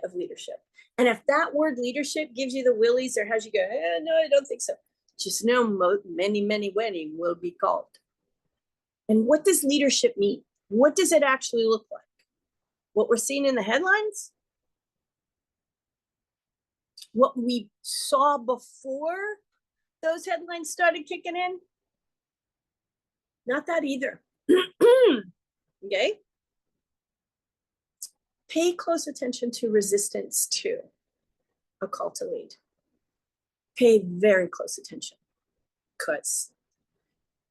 of leadership. And if that word leadership gives you the willies or has you go, no, I don't think so. Just know many wedding will be called. And what does leadership mean? What does it actually look like? What we're seeing in the headlines? What we saw before those headlines started kicking in? Not that either. Okay? Pay close attention to resistance to a call to lead. Pay very close attention because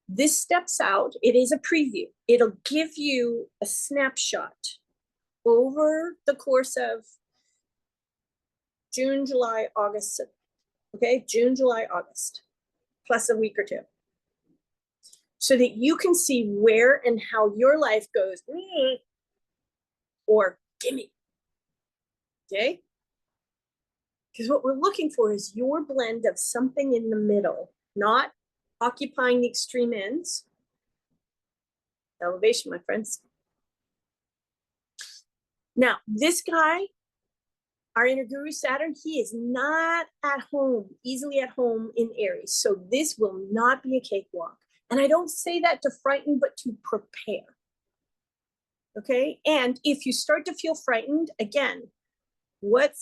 this steps out. It is a preview. It'll give you a snapshot over the course of June, July, August. Okay, June, July, August, plus a week or two. So that you can see where and how your life goes, or gimme. Okay? Because what we're looking for is your blend of something in the middle, not occupying the extreme ends. Elevation, my friends. Now, this guy, our inner guru Saturn, he is not at home, easily at home in Aries. So this will not be a cakewalk. And I don't say that to frighten, but to prepare. Okay? And if you start to feel frightened, again, what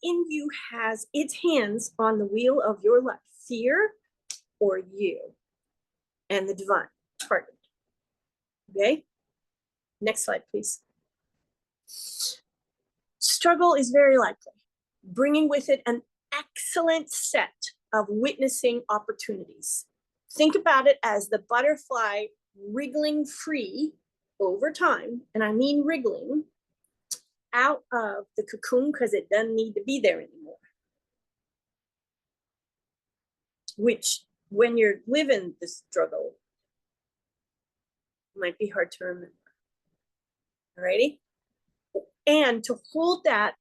in you has its hands on the wheel of your life? Fear or you and the divine partnered. Okay? Next slide, please. Struggle is very likely, bringing with it an excellent set of witnessing opportunities. Think about it as the butterfly wriggling free over time, and I mean wriggling, out of the cocoon because it doesn't need to be there anymore. Which, when you're living the struggle, might be hard to remember. Alrighty? And to hold that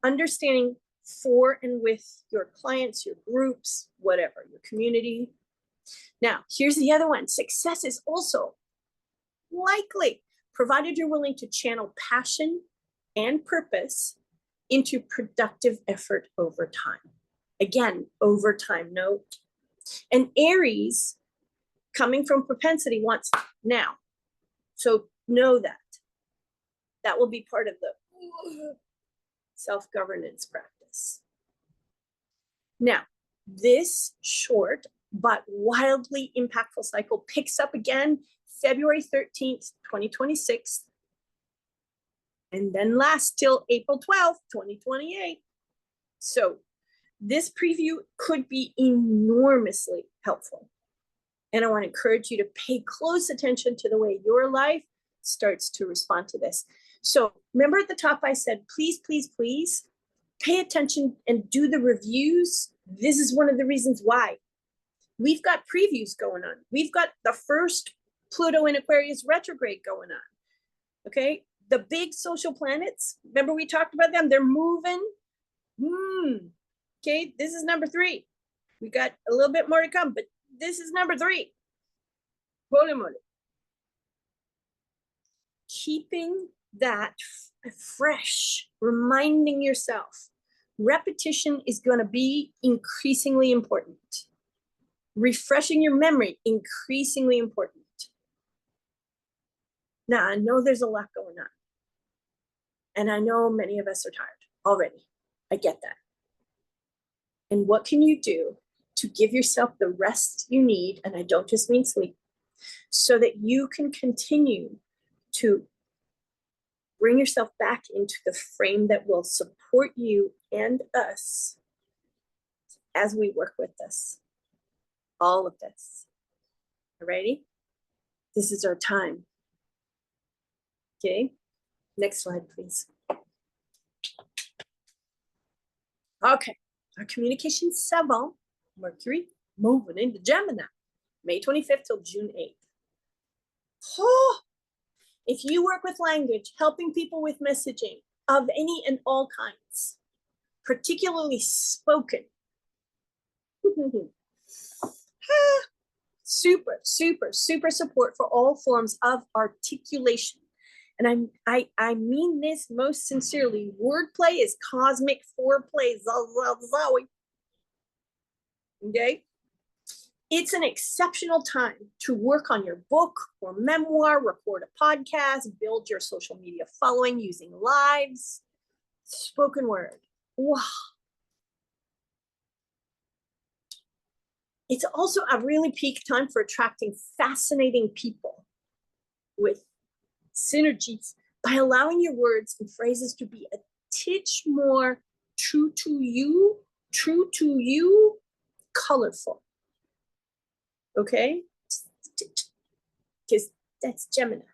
understanding for and with your clients, your groups, whatever, your community. Now, here's the other one. Success is also likely, provided you're willing to channel passion and purpose into productive effort over time. Again, over time, note. And Aries coming from propensity wants now. So know that. That will be part of the self-governance practice. Now, this short but wildly impactful cycle picks up again February 13th, 2026, and then lasts till April 12th, 2028. So this preview could be enormously helpful. And I want to encourage you to pay close attention to the way your life starts to respond to this. So remember at the top, I said, please, please, please pay attention and do the reviews. This is one of the reasons why. We've got previews going on. We've got the first Pluto in Aquarius retrograde going on. Okay. The big social planets, remember we talked about them? They're moving. Okay. This is number 3. We got a little bit more to come, but this is number 3. Holy moly. Keeping that fresh, reminding yourself, repetition is going to be increasingly important. Refreshing your memory, increasingly important. Now, I know there's a lot going on. And I know many of us are tired already. I get that. And what can you do to give yourself the rest you need? And I don't just mean sleep, so that you can continue to bring yourself back into the frame that will support you and us as we work with this. All of this. Alrighty? This is our time. Okay, next slide, please. Okay, our communication savant, Mercury, moving into Gemini, May 25th till June 8th. Oh, if you work with language, helping people with messaging of any and all kinds, particularly spoken, super, super, super support for all forms of articulation. And I mean this most sincerely. Wordplay is cosmic foreplay. Okay? It's an exceptional time to work on your book or memoir, record a podcast, build your social media following using lives, spoken word. Wow. It's also a really peak time for attracting fascinating people with synergies by allowing your words and phrases to be a titch more true to you, colorful. Okay? Because that's Gemini.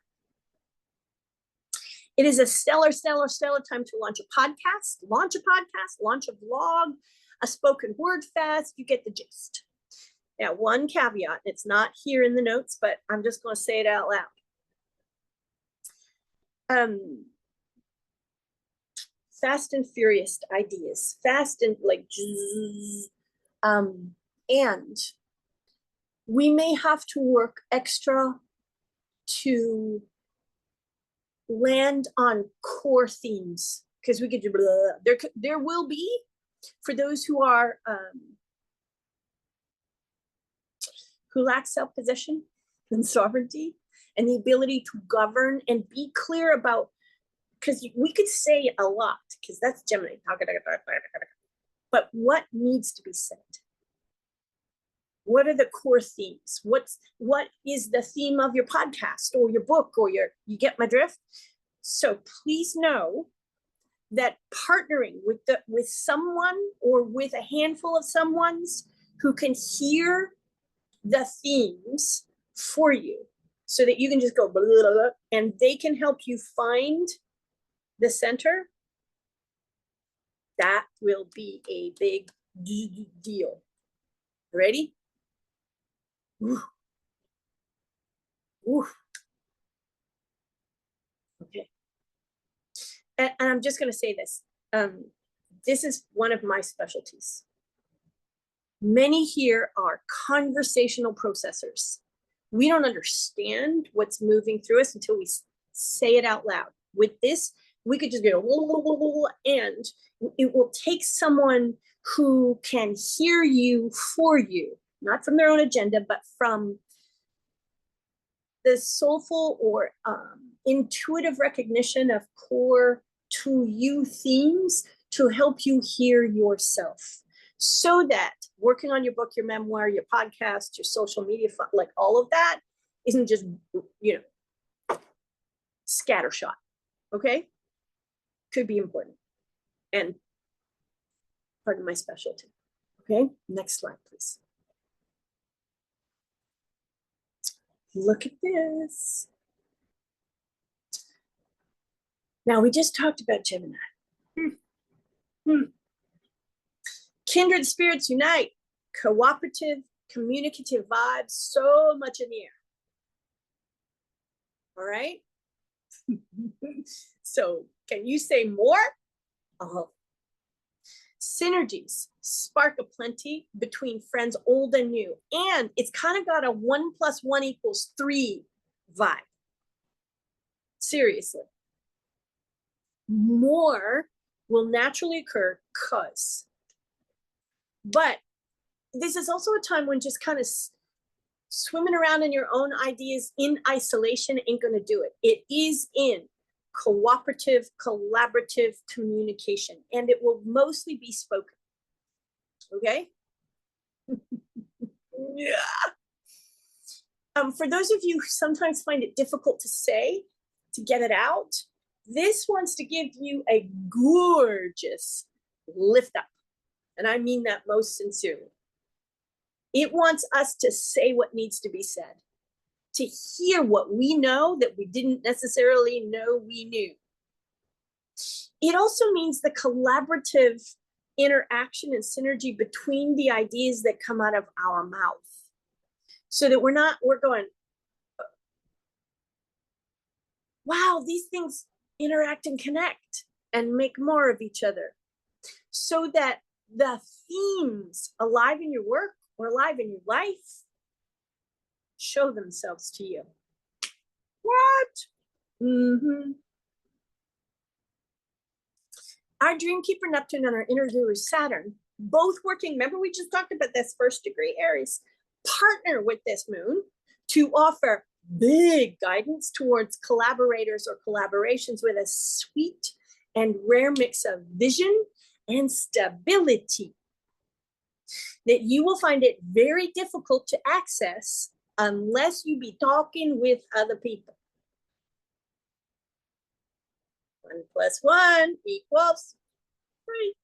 It is a stellar time to launch a podcast, launch a vlog, a spoken word fest. You get the gist. Now, one caveat, it's not here in the notes, but I'm just going to say it out loud. Fast and furious ideas, fast and like, and we may have to work extra to land on core themes, because we could do there will be, for those who are who lack self-possession and sovereignty and the ability to govern and be clear about, because we could say a lot, because that's Gemini, but what needs to be said? What are the core themes? What is the theme of your podcast or your book or you get my drift? So please know that partnering with someone or with a handful of someones who can hear the themes for you, so that you can just go blah, blah, blah, and they can help you find the center, that will be a big deal. Ready? Ooh. Ooh. Okay. And I'm just going to say this. This is one of my specialties. Many here are conversational processors. We don't understand what's moving through us until we say it out loud. With this, we could just go, and it will take someone who can hear you for you, not from their own agenda, but from the soulful or intuitive recognition of core to you themes to help you hear yourself, so that working on your book, your memoir, your podcast, your social media, like all of that isn't just, scattershot. Okay, could be important and part of my specialty. Okay, next slide, please. Look at this. Now, we just talked about Gemini. Kindred spirits unite, cooperative, communicative vibes, so much in the air. All right. So can you say more? Synergies spark aplenty between friends old and new. And it's kind of got a 1 + 1 = 3 vibe. Seriously. More will naturally occur because. But this is also a time when just kind of swimming around in your own ideas in isolation ain't going to do it. It is in cooperative, collaborative communication, and it will mostly be spoken. Okay? Yeah. For those of you who sometimes find it difficult to say, to get it out, this wants to give you a gorgeous lift up. And I mean that most sincerely. It wants us to say what needs to be said, to hear what we know that we didn't necessarily know we knew. It also means the collaborative interaction and synergy between the ideas that come out of our mouth, so that we're going, wow, these things interact and connect and make more of each other, so that the themes alive in your work or alive in your life show themselves to you. What? Our Dreamkeeper Neptune and our inner guru Saturn, both working, remember we just talked about this 1st degree Aries, partner with this moon to offer big guidance towards collaborators or collaborations with a sweet and rare mix of vision and stability that you will find it very difficult to access unless you be talking with other people. 1 + 1 = 3.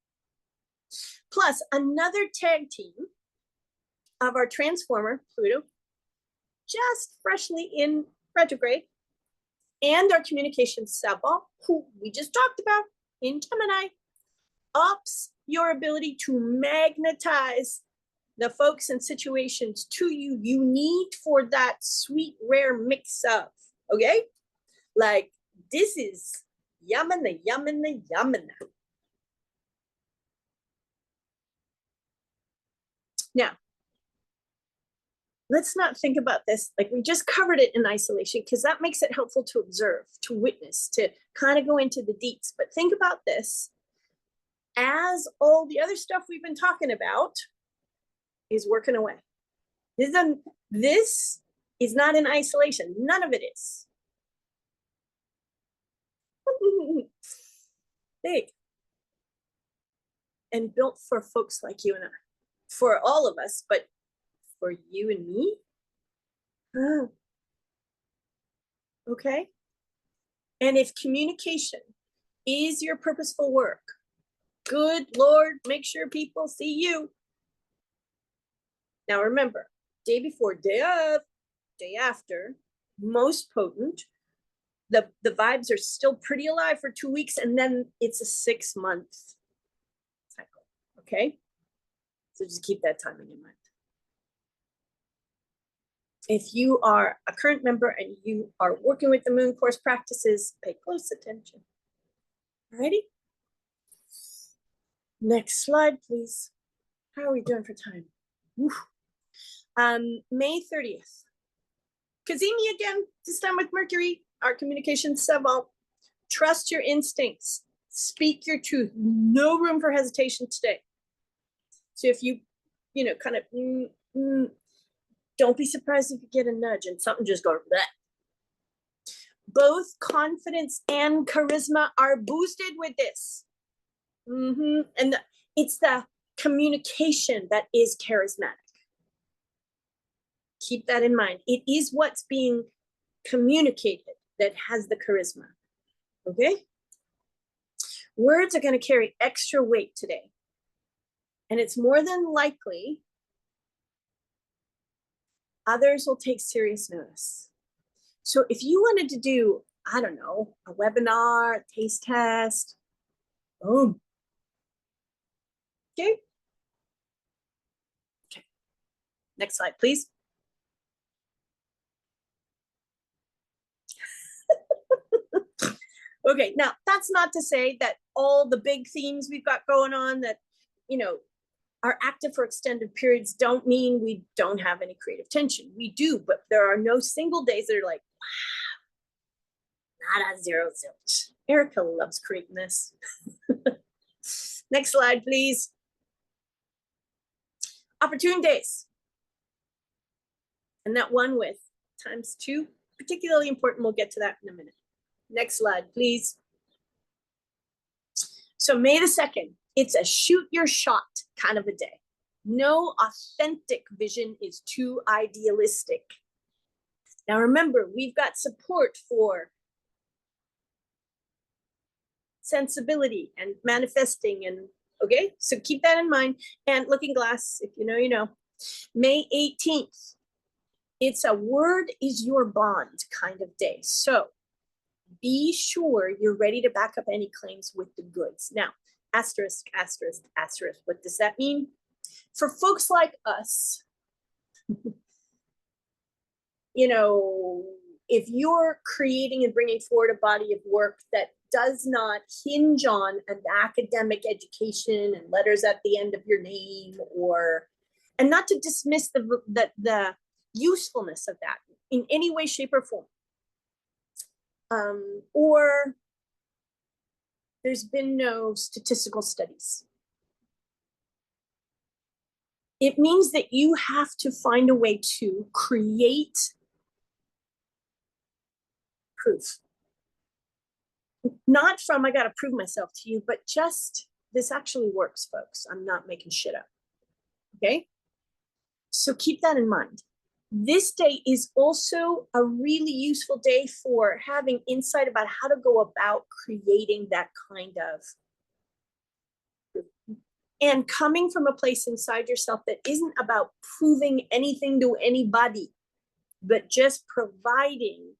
Plus another tag team of our transformer, Pluto, just freshly in retrograde, and our communication Sabbath, who we just talked about in Gemini, ups your ability to magnetize the folks and situations to you you need for that sweet, rare mix of, okay? Like, this is yamana, yamana, yamana. Now, let's not think about this like we just covered it in isolation, because that makes it helpful to observe, to witness, to kind of go into the deets. But think about this as all the other stuff we've been talking about is working away. This is not in isolation. None of it is. Big. And built for folks like you and I. For all of us, but for you and me? Oh. Okay. And if communication is your purposeful work, good Lord, make sure people see you. Now remember, day before, day of, day after, most potent. The vibes are still pretty alive for 2 weeks, and then it's a 6-month cycle. Okay? So just keep that timing in mind. If you are a current member and you are working with the Moon Course practices, pay close attention. Alrighty? Next slide, please. How are we doing for time? May 30th. Cazimi again, this time with Mercury, our communication Savant. Trust your instincts. Speak your truth. No room for hesitation today. So if you kind of, don't be surprised if you get a nudge and something just goes, bleh. Both confidence and charisma are boosted with this. And it's the communication that is charismatic. Keep that in mind. It is what's being communicated that has the charisma. Okay? Words are going to carry extra weight today. And it's more than likely others will take serious notice. So if you wanted to do, I don't know, a webinar, a taste test, boom. Okay. Okay. Next slide, please. Okay, now that's not to say that all the big themes we've got going on that, you know, are active for extended periods don't mean we don't have any creative tension. We do, but there are no single days that are like, wow, not a zero zilch. Erica loves creating this. Next slide, please. Opportune days. And that one with ×2, particularly important. We'll get to that in a minute. Next slide, please. So May the 2nd, it's a shoot your shot kind of a day. No authentic vision is too idealistic. Now remember, we've got support for sensibility and manifesting, and okay, so keep that in mind. And looking glass, if you know, you know. May 18th, it's a word is your bond kind of day. So be sure you're ready to back up any claims with the goods. Now, asterisk, asterisk, asterisk, what does that mean? For folks like us, you know, if you're creating and bringing forward a body of work that does not hinge on an academic education and letters at the end of your name, or, and not to dismiss the usefulness of that in any way, shape, or form, or there's been no statistical studies. It means that you have to find a way to create proof. Not from, I got to prove myself to you, but just this actually works, folks. I'm not making shit up. Okay? So keep that in mind. This day is also a really useful day for having insight about how to go about creating that kind of, and coming from a place inside yourself that isn't about proving anything to anybody, but just providing,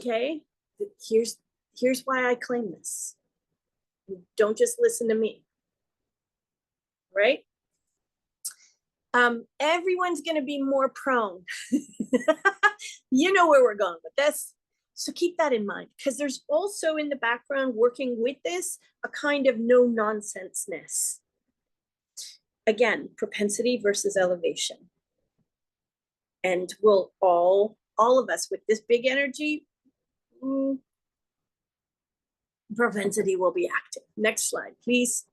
okay, here's why I claim this. Don't just listen to me, right? Everyone's going to be more prone. You know where we're going with this. So keep that in mind, because there's also in the background working with this a kind of no nonsenseness. Again, propensity versus elevation. And we'll all of us with this big energy, propensity will be active. Next slide, please.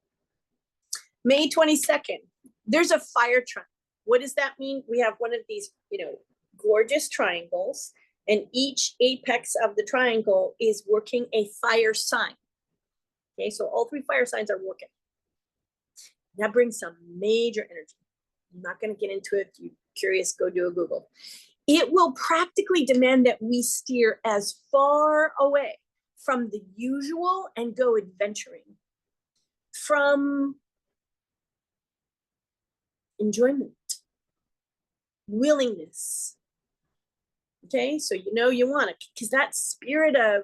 May 22nd, there's a fire triangle. What does that mean? We have one of these, you know, gorgeous triangles, and each apex of the triangle is working a fire sign. Okay, so all 3 fire signs are working. That brings some major energy. I'm not going to get into it. If you're curious, go do a Google. It will practically demand that we steer as far away from the usual and go adventuring, from enjoyment, willingness. Okay, so you know you want it, because that spirit of,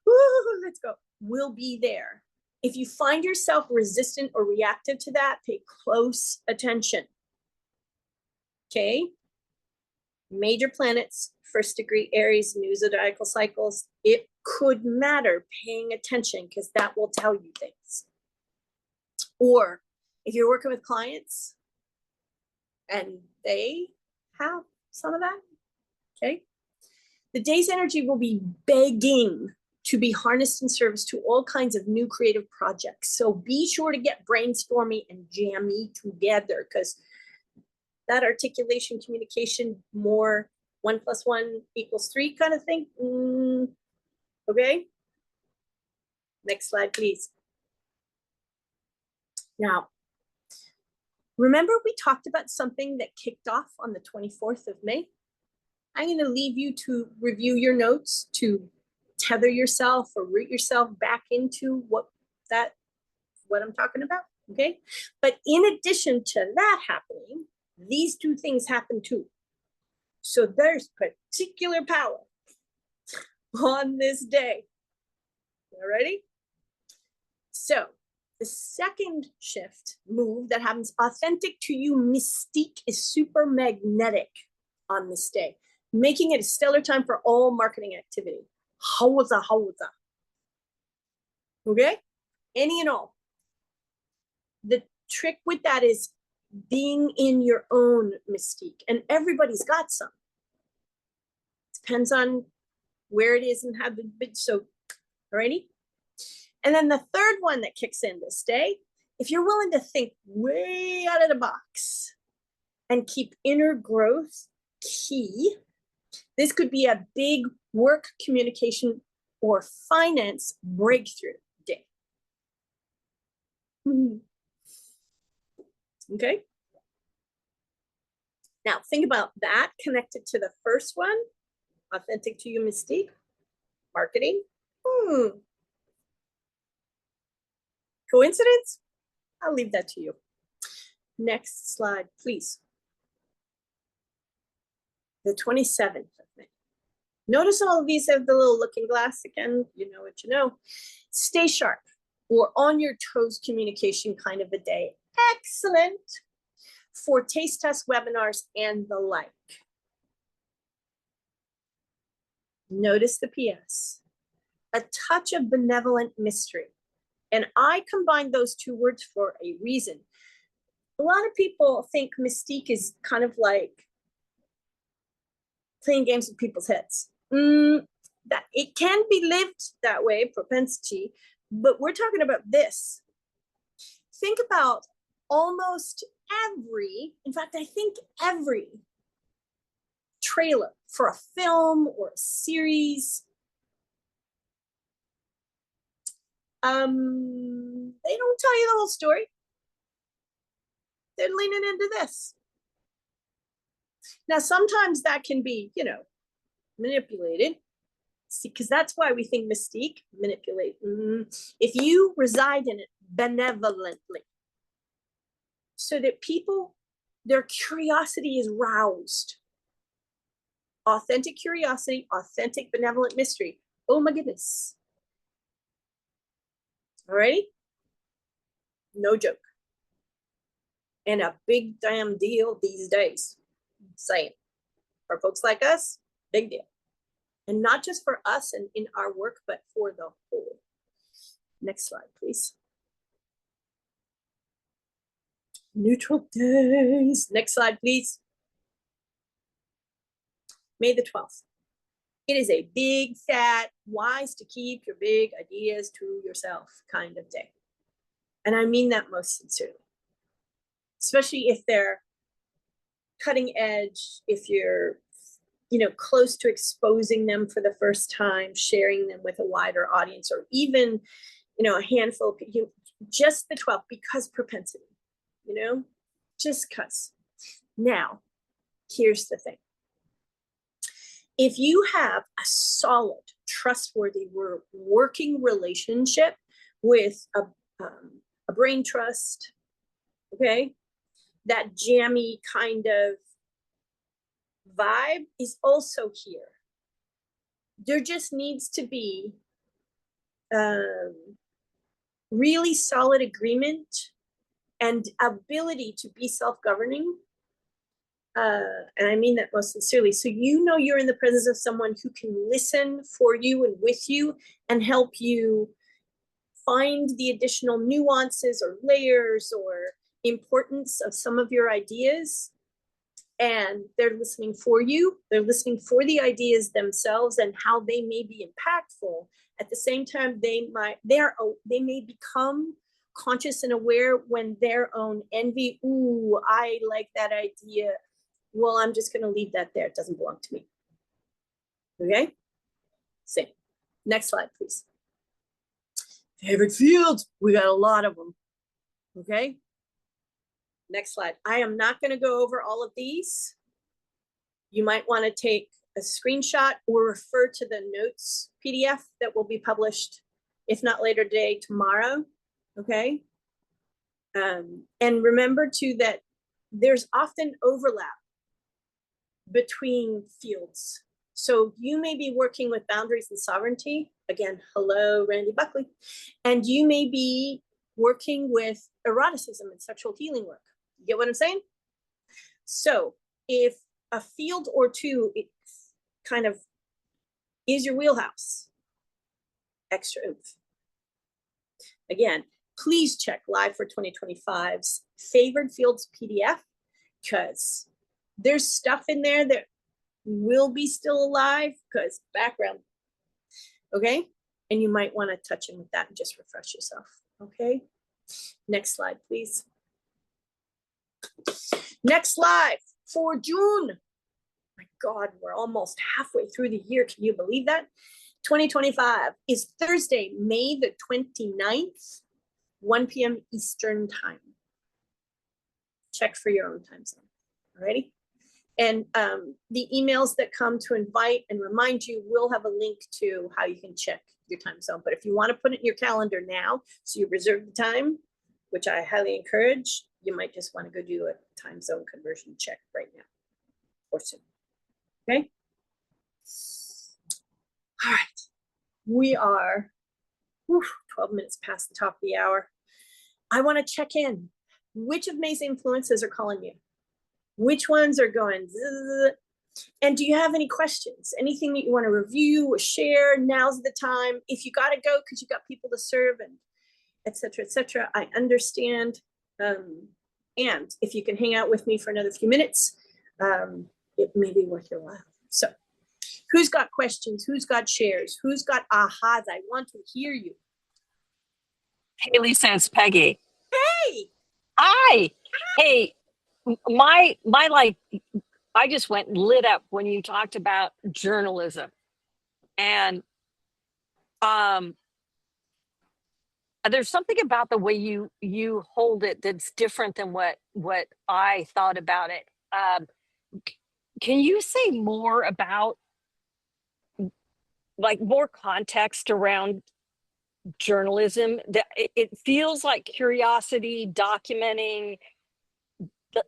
woo, let's go, will be there. If you find yourself resistant or reactive to that, pay close attention. Okay, major planets, 1st degree Aries, new zodiacal cycles, it could matter paying attention, because that will tell you things. Or if you're working with clients and they have some of that, okay, the day's energy will be begging to be harnessed in service to all kinds of new creative projects. So be sure to get brainstormy and jammy together, because that articulation, communication, more 1 + 1 = 3 kind of thing. Okay. Next slide, please. Now, remember we talked about something that kicked off on the 24th of May? I'm going to leave you to review your notes, to tether yourself or root yourself back into what I'm talking about, okay? But in addition to that happening, these two things happen too. So there's particular power on this day. All ready? So the second shift move that happens, authentic to you mystique, is super magnetic on this day, making it a stellar time for all marketing activity. Hauza. Okay? Any and all. The trick with that is being in your own mystique, and everybody's got some. Depends on where it is and how big. So, alrighty. And then the third one that kicks in this day, if you're willing to think way out of the box and keep inner growth key, this could be a big work, communication, or finance breakthrough day. Okay. Now think about that connected to the first one, authentic to you mystique, marketing. Coincidence? I'll leave that to you. Next slide, please. The 27th of May. Notice all of these have the little looking glass again. You know what you know. Stay sharp or on your toes communication kind of a day. Excellent for taste test webinars and the like. Notice the PS. A touch of benevolent mystery. And I combined those two words for a reason. A lot of people think mystique is kind of like playing games with people's heads. That it can be lived that way, propensity, but we're talking about this. Think about almost every, in fact, I think every trailer for a film or a series, they don't tell you the whole story. They're leaning into this. Now, sometimes that can be, manipulated. See, because that's why we think mystique, manipulate. If you reside in it benevolently, so that people, their curiosity is roused. Authentic curiosity, authentic benevolent mystery. Oh my goodness. All right? No joke. And a big damn deal these days. Saying. For folks like us, big deal. And not just for us and in our work, but for the whole. Next slide, please. Neutral days. Next slide, please. May the 12th. It is a big, fat, wise to keep your big ideas to yourself kind of day. And I mean that most sincerely. Especially if they're cutting edge, if you're, close to exposing them for the first time, sharing them with a wider audience, or even, a handful of people, just the 12th, because propensity, just cuss. Now, here's the thing. If you have a solid, trustworthy, working relationship with a brain trust, okay, that jammy kind of vibe is also here. There just needs to be really solid agreement and ability to be self-governing. And I mean that most sincerely. So you're in the presence of someone who can listen for you and with you and help you find the additional nuances or layers or importance of some of your ideas. And they're listening for you. They're listening for the ideas themselves and how they may be impactful. At the same time, they may become conscious and aware when their own envy, ooh, I like that idea, well, I'm just going to leave that there. It doesn't belong to me. Okay. Same. Next slide, please. Favorite fields. We got a lot of them. Okay. Next slide. I am not going to go over all of these. You might want to take a screenshot or refer to the notes PDF that will be published, if not later today, tomorrow. Okay. And remember too that there's often overlap between fields. So you may be working with boundaries and sovereignty. Again, hello, Randy Buckley. And you may be working with eroticism and sexual healing work. You get what I'm saying? So if a field or two it kind of is your wheelhouse, extra oomph. Again, please check Live for 2025's Favored Fields PDF, because there's stuff in there that will be still alive because background. Okay. And you might want to touch in with that and just refresh yourself. Okay. Next slide, please. Next slide for June. My God, we're almost halfway through the year. Can you believe that? 2025 is Thursday, May the 29th, 1 p.m. Eastern time. Check for your own time zone. Alrighty. And the emails that come to invite and remind you will have a link to how you can check your time zone. But if you want to put it in your calendar now, so you reserve the time, which I highly encourage, you might just want to go do a time zone conversion check right now or soon. Okay. All right. We are 12 minutes past the top of the hour. I want to check in. Which of May's influences are calling you? Which ones are going zzz? And do you have any questions? Anything that you want to review or share? Now's the time. If you got to go because you got people to serve and et cetera, I understand. And if you can hang out with me for another few minutes, it may be worth your while. So who's got questions? Who's got shares? Who's got ahas? I want to hear you. Hey, Lisa, it's Peggy. Hey. Hi. Hey, my like, I just went lit up when you talked about journalism, and there's something about the way you hold it that's different than what I thought about it. Can you say more about, like, more context around journalism? That it feels like curiosity, documenting.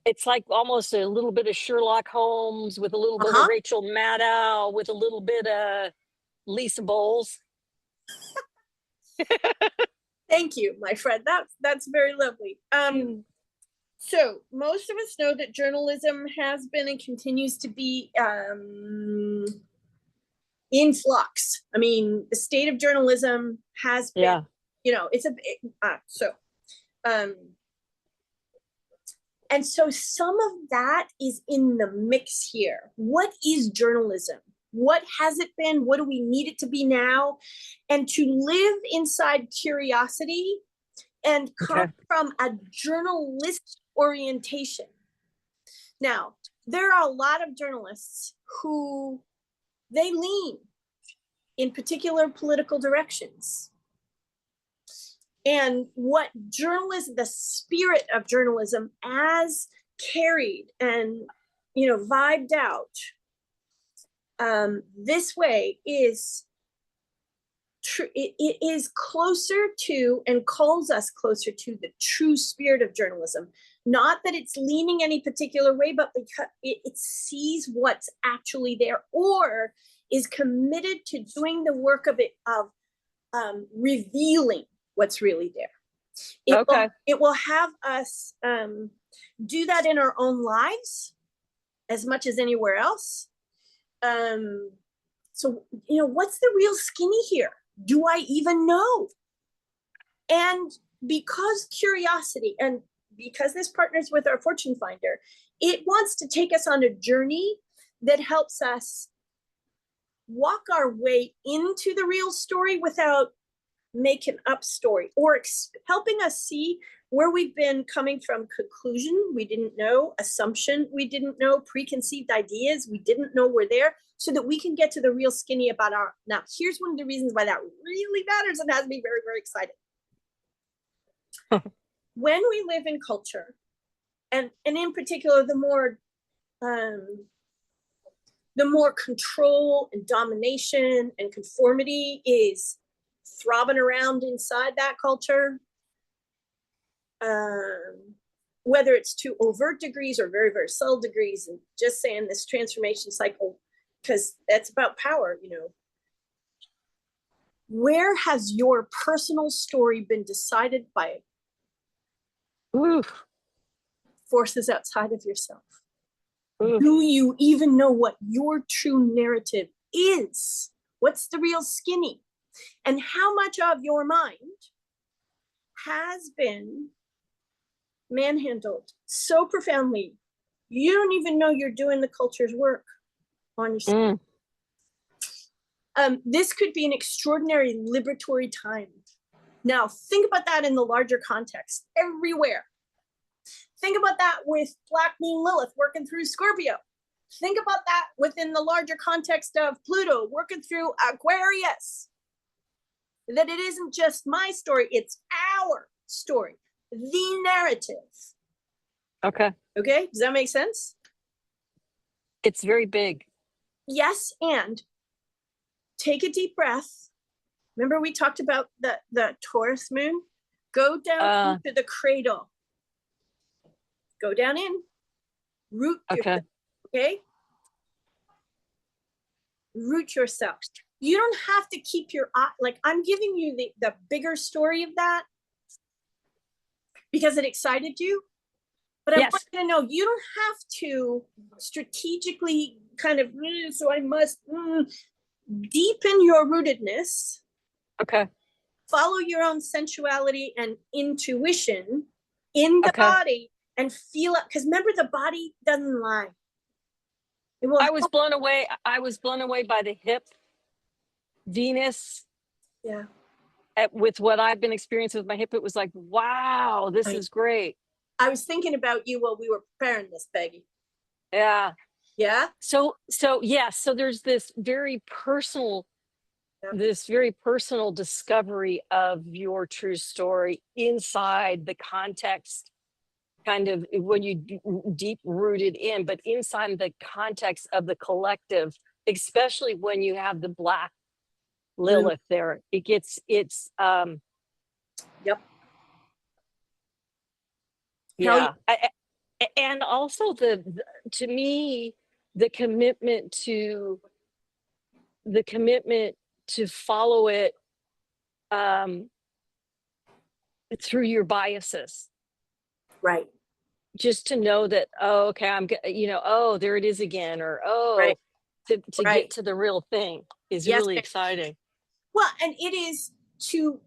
It's like almost a little bit of Sherlock Holmes with a little bit of Rachel Maddow with a little bit of Lisa Bowles. Thank you, my friend. That's very lovely. So most of us know that journalism has been and continues to be in flux. I mean, the state of journalism has been, it's a big, and so some of that is in the mix here. What is journalism? What has it been? What do we need it to be now? And to live inside curiosity and come from a journalistic orientation. Now, there are a lot of journalists who they lean in particular political directions. And what journalism, the spirit of journalism as carried and, vibed out this way is true. It is closer to and calls us closer to the true spirit of journalism. Not that it's leaning any particular way, but because it sees what's actually there or is committed to doing the work of revealing what's really there. It will have us do that in our own lives as much as anywhere else. So, what's the real skinny here? Do I even know? And because curiosity, and because this partners with our Fortune Finder, it wants to take us on a journey that helps us walk our way into the real story without making up story, or helping us see where we've been coming from conclusion, we didn't know, assumption, we didn't know, preconceived ideas, we didn't know were there, so that we can get to the real skinny about our, now here's one of the reasons why that really matters and has me very, very excited. When we live in culture, and in particular, the more control and domination and conformity is throbbing around inside that culture, whether it's to overt degrees or very, very subtle degrees, and just saying this transformation cycle, because that's about power, you know. Where has your personal story been decided by Ooh, forces outside of yourself? ooh. Do you even know what your true narrative is? What's the real skinny? And how much of your mind has been manhandled so profoundly, you don't even know you're doing the culture's work on yourself. This could be an extraordinary liberatory time. Now, think about that in the larger context, everywhere. Think about that with Black Moon Lilith working through Scorpio. Think about that within the larger context of Pluto working through Aquarius. That it isn't just my story, it's our story, the narrative. Okay. Okay, does that make sense? It's very big. Yes, and take a deep breath. Remember we talked about the Taurus moon? Go down into the cradle. Go down in. Root yourself, okay? Root yourself. You don't have to keep your eye, like I'm giving you the bigger story of that because it excited you. But I want you to know you don't have to strategically kind of, so I must deepen your rootedness. Okay. Follow your own sensuality and intuition in the body and feel it. Because remember, the body doesn't lie. I was blown away. I was blown away by the hip Venus. Yeah. With what I've been experiencing with my hip, it was like, wow, this is great. I was thinking about you while we were preparing this, Peggy. Yeah. Yeah. So there's this very personal, discovery of your true story inside the context, kind of when you deep rooted in, but inside the context of the collective, especially when you have the Black Lilith there, it's yeah. And also to me, the commitment to follow it through your biases, right? Just to know that, oh, okay, I'm oh, there it is again, or to get to the real thing is really exciting. Well, and it is to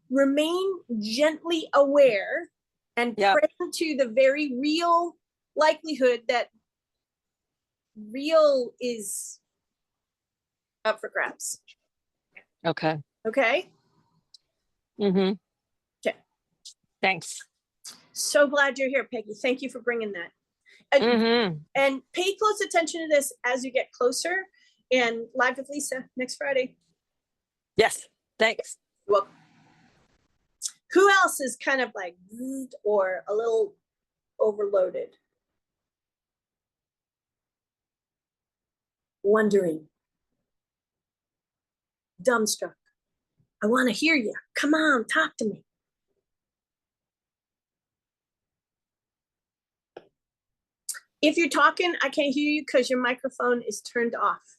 remain gently aware and present to the very real likelihood that real is up for grabs. Okay. Okay. Mm-hmm. Okay. Thanks. So glad you're here, Peggy. Thank you for bringing that. And pay close attention to this as you get closer. And Live with Lisa next Friday. Yes. Thanks. You're welcome. Who else is kind of like or a little overloaded? Wondering. Dumbstruck. I want to hear you. Come on, talk to me. If you're talking, I can't hear you because your microphone is turned off.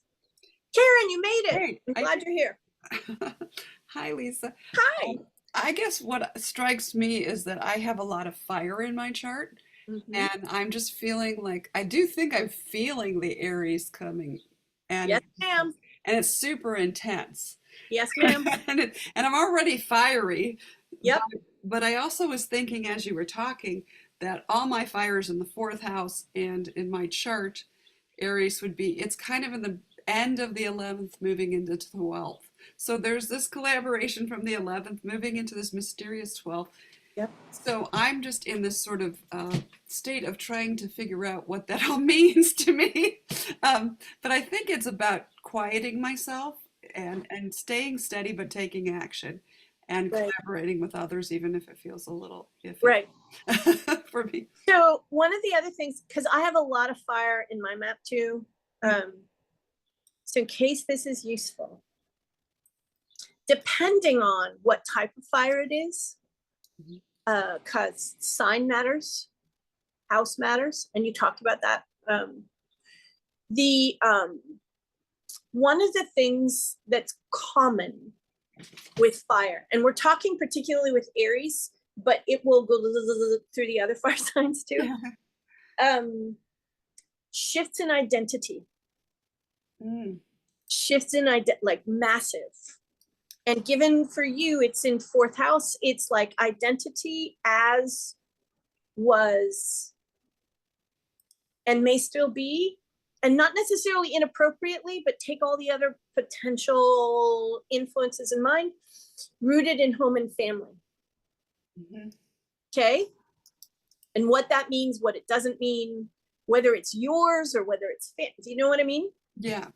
Karen, you made it. Hey, I'm glad you're here. Hi, Lisa. Hi. I guess what strikes me is that I have a lot of fire in my chart. And I'm just feeling like, I do think I'm feeling the Aries coming. And yes, ma'am. And it's super intense. Yes, ma'am. and I'm already fiery. Yep. But I also was thinking as you were talking that all my fires in the 4th house and in my chart, Aries would be, it's kind of in the end of the 11th moving into the 12th. So there's this collaboration from the 11th moving into this mysterious 12th. Yep. So I'm just in this sort of state of trying to figure out what that all means to me. But I think it's about quieting myself and staying steady, but taking action and Right. collaborating with others, even if it feels a little iffy Right. for me. So one of the other things, because I have a lot of fire in my map too. So in case this is useful, depending on what type of fire it is, because sign matters, house matters, and you talked about that. One of the things that's common with fire, and we're talking particularly with Aries, but it will go through the other fire signs too. Shifts in identity. Shifts in like massive. And given for you, it's in fourth house, it's like identity as was and may still be, and not necessarily inappropriately, but take all the other potential influences in mind, rooted in home and family. Okay? And what that means, what it doesn't mean, whether it's yours or whether it's do you know what I mean? Yeah.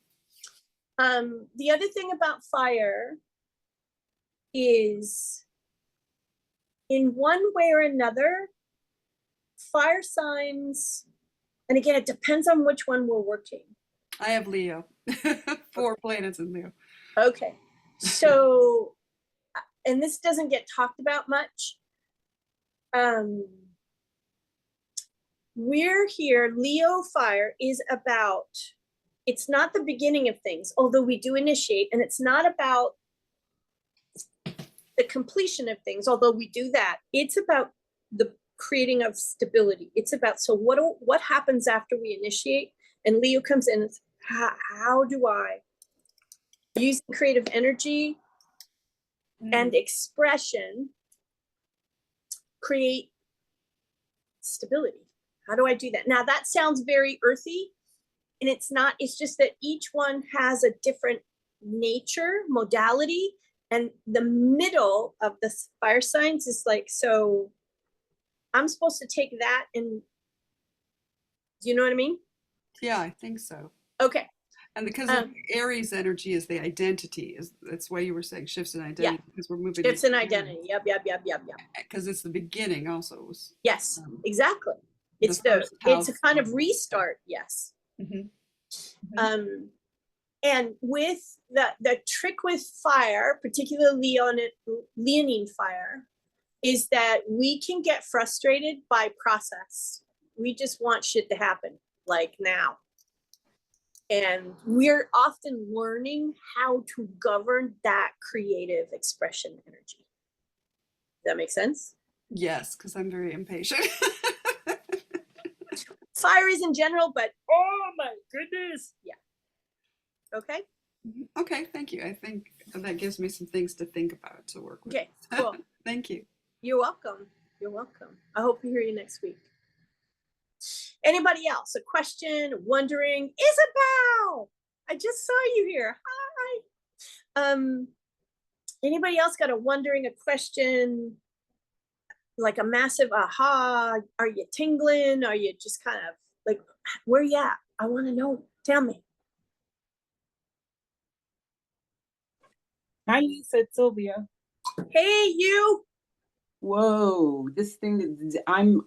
The other thing about fire is, in one way or another, fire signs, and again, it depends on which one we're working. I have Leo. 4 planets in Leo. Okay. So, and this doesn't get talked about much. We're here, Leo fire is about, it's not the beginning of things, although we do initiate, and it's not about the completion of things, although we do that. It's about the creating of stability. It's about, so what happens after we initiate? And Leo comes in, how do I use creative energy and expression create stability? How do I do that? Now that sounds very earthy, and it's not. It's just that each one has a different nature, modality, and the middle of the fire signs is like, so I'm supposed to take that and, do you know what I mean? Yeah, I think so. Okay. And because Aries energy is the identity, that's why you were saying shifts in identity, because we're moving. Shifts in identity. Yep. Because it's the beginning also. Was, yes, exactly. It's it's a kind of restart. Yes. And with the trick with fire, particularly Leonine fire, is that we can get frustrated by process. We just want shit to happen like now. And we're often learning how to govern that creative expression energy. Does that make sense? Yes, because I'm very impatient. Fire is in general, but oh my goodness. Yeah. Okay. Okay, thank you. I think that gives me some things to think about, to work with. Okay, cool. Thank you. You're welcome. You're welcome. I hope to hear you next week. Anybody else? A question, wondering? Isabel, I just saw you here. Hi. Anybody else got a wondering, a question, like a massive aha? Are you tingling? Are you just kind of like, where you at? I want to know. Tell me. Hi, Lisa, it's Sylvia. Hey, you. Whoa, this thing, I'm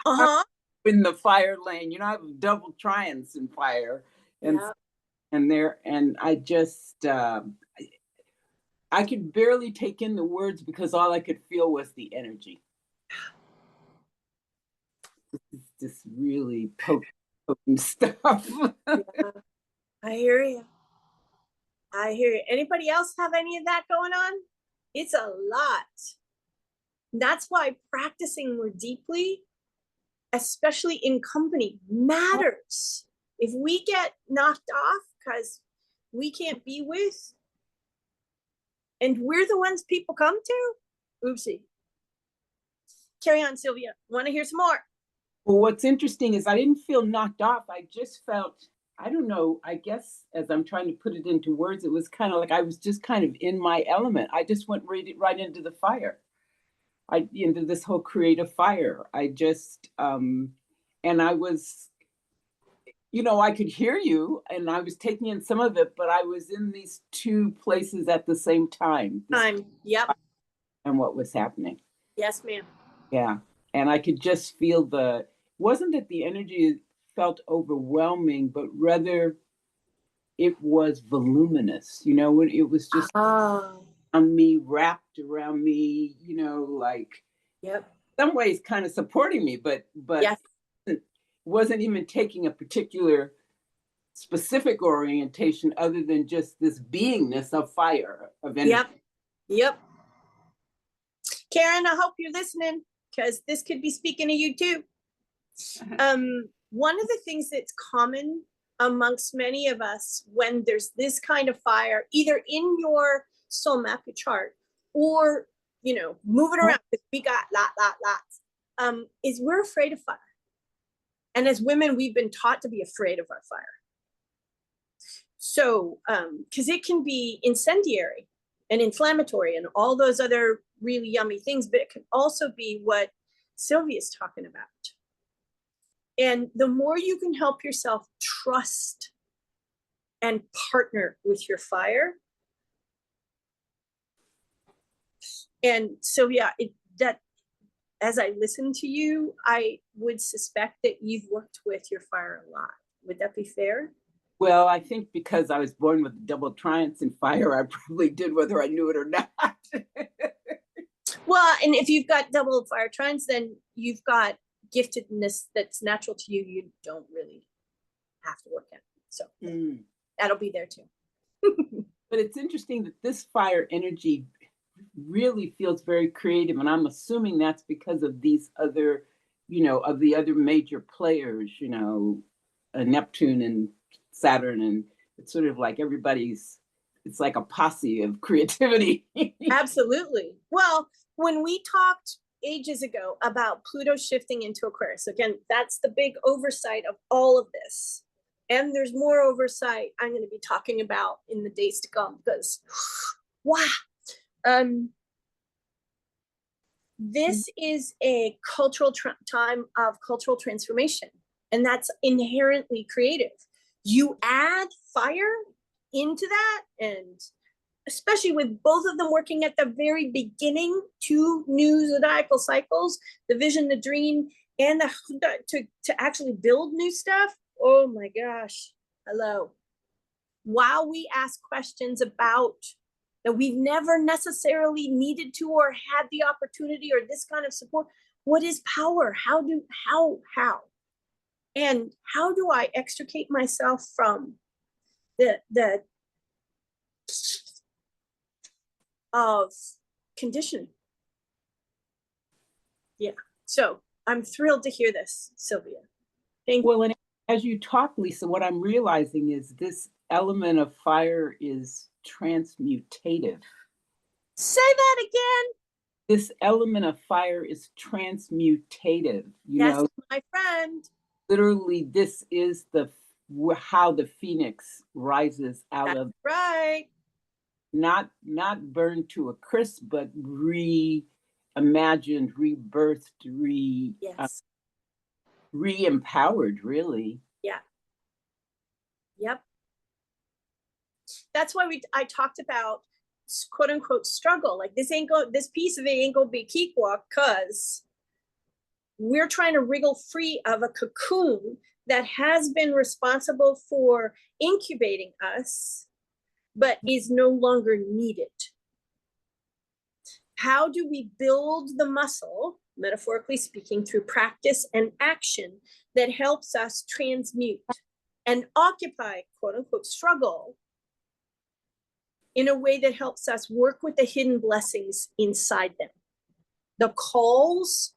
Uh-huh. in the fire lane. You know, I have double triumphs in fire, and Yeah. and I just I could barely take in the words because all I could feel was the energy. This is just really potent stuff. Yeah. I hear you. I hear you. Anybody else have any of that going on? It's a lot. That's why practicing more deeply, especially in company, matters. If we get knocked off because we can't be with, and we're the ones people come to, oopsie. Carry on, Sylvia. Want to hear some more? Well, what's interesting is I didn't feel knocked off. I just felt I don't know, I guess as I'm trying to put it into words, it was kind of like I was just kind of in my element. I just went right into the fire. Into this whole creative fire. I just and I was, I could hear you and I was taking in some of it, but I was in these two places at the same time. Yep. And what was happening. Yes, ma'am. Yeah. And I could just feel wasn't that the energy felt overwhelming, but rather it was voluminous, when it was just Oh, on me, wrapped around me, like yep. some ways kind of supporting me, but Yes. wasn't even taking a particular specific orientation other than just this beingness of fire, of energy. Yep. Yep. Karen, I hope you're listening because this could be speaking to you too. One of the things that's common amongst many of us when there's this kind of fire, either in your soul map, your chart, or, moving around, because we got lots, is we're afraid of fire. And as women, we've been taught to be afraid of our fire. So, because it can be incendiary and inflammatory and all those other really yummy things, but it can also be what Sylvia's talking about. And the more you can help yourself trust and partner with your fire. And Sylvia, as I listen to you, I would suspect that you've worked with your fire a lot. Would that be fair? Well, I think because I was born with double triumphs in fire, I probably did, whether I knew it or not. Well, and if you've got double fire trines, then you've got giftedness that's natural to you. You don't really have to work at. So that'll be there too. But it's interesting that this fire energy really feels very creative. And I'm assuming that's because of these other, of the other major players, Neptune and Saturn. And it's sort of like it's like a posse of creativity. Absolutely. Well, when we talked ages ago about Pluto shifting into Aquarius, again, that's the big oversight of all of this. And there's more oversight I'm going to be talking about in the days to come because, wow. This is a cultural time of cultural transformation, and that's inherently creative. You add fire into that, and especially with both of them working at the very beginning, 2 new zodiacal cycles, the vision, the dream, and to actually build new stuff. Oh my gosh. Hello. While we ask questions about that we've never necessarily needed to or had the opportunity or this kind of support, what is power? How? And how do I extricate myself from the of conditioning? Yeah. So I'm thrilled to hear this, Sylvia. Thank you. Well, and as you talk, Lisa, what I'm realizing is this element of fire is transmutative. Say that again. This element of fire is transmutative. Yes, my friend. Literally, this is how the phoenix rises out of. Right. Not burned to a crisp, but reimagined, rebirthed, yes. Re-empowered, really. Yeah. Yep. That's why I talked about quote unquote struggle. Like this piece of it ain't gonna be cakewalk because we're trying to wriggle free of a cocoon that has been responsible for incubating us, but is no longer needed. How do we build the muscle, metaphorically speaking, through practice and action that helps us transmute and occupy, quote unquote, struggle in a way that helps us work with the hidden blessings inside them? The calls,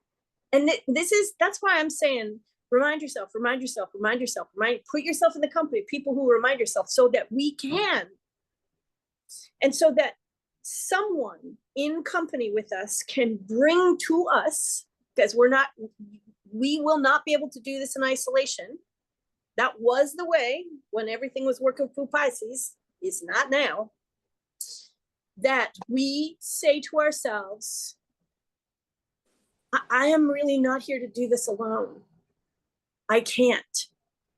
and that's why I'm saying, remind yourself, put yourself in the company of people who remind yourself so that we can. And so that someone in company with us can bring to us, because we will not be able to do this in isolation. that was the way when everything was working for Pisces. It's not now. That we say to ourselves, I am really not here to do this alone. I can't.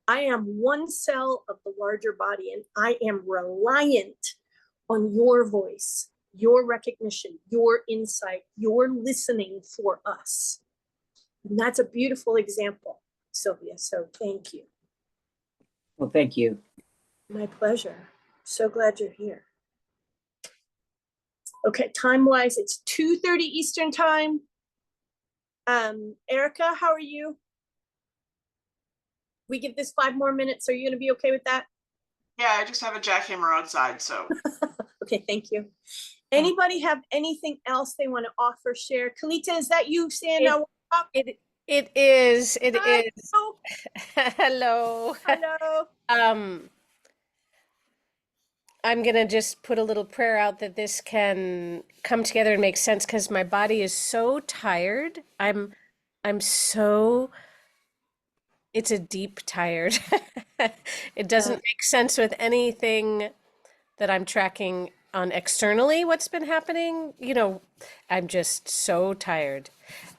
I am one cell of the larger body, and I am reliant on your voice, your recognition, your insight, your listening for us. And that's a beautiful example, Sylvia. So thank you. Well, thank you. My pleasure. So glad you're here. Okay, time-wise, it's 2:30 Eastern time. Erica, how are you? We give this 5 more minutes. Are you gonna be okay with that? Yeah, I just have a jackhammer outside, so. Okay, thank you. Anybody have anything else they want to offer, share? Kalita, is that you saying no? It is. Hi. Oh, Hello. hello. I'm gonna just put a little prayer out that this can come together and make sense because my body is so tired. I'm so, it's a deep tired. It doesn't make sense with anything that I'm tracking on externally what's been happening. You know, I'm just so tired.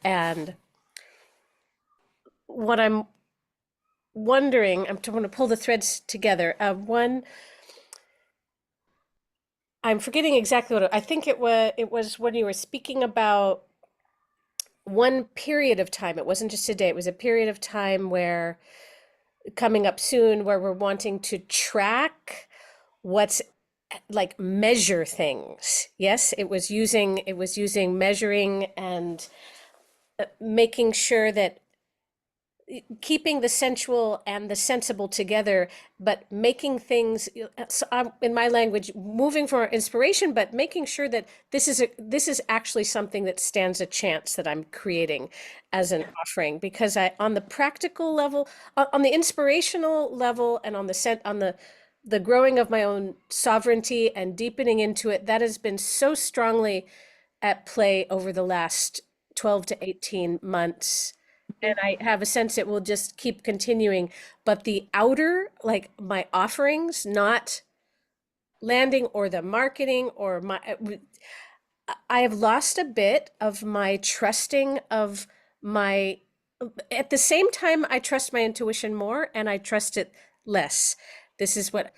And what I'm wondering, I'm trying to pull the threads together. One, I'm forgetting exactly what I think it was when you were speaking about one period of time. It wasn't just a day, it was a period of time where coming up soon where we're wanting to track what's like measure things. Yes, it was using measuring and making sure that keeping the sensual and the sensible together, but making things, in my language, moving for inspiration, but making sure that this is actually something that stands a chance that I'm creating as an offering. Because on the practical level, on the inspirational level, and on the growing of my own sovereignty and deepening into it, that has been so strongly at play over the last 12 to 18 months. And I have a sense it will just keep continuing. But the outer, like my offerings, not landing or the marketing or I have lost a bit of my trusting of my, at the same time, I trust my intuition more and I trust it less. This is what,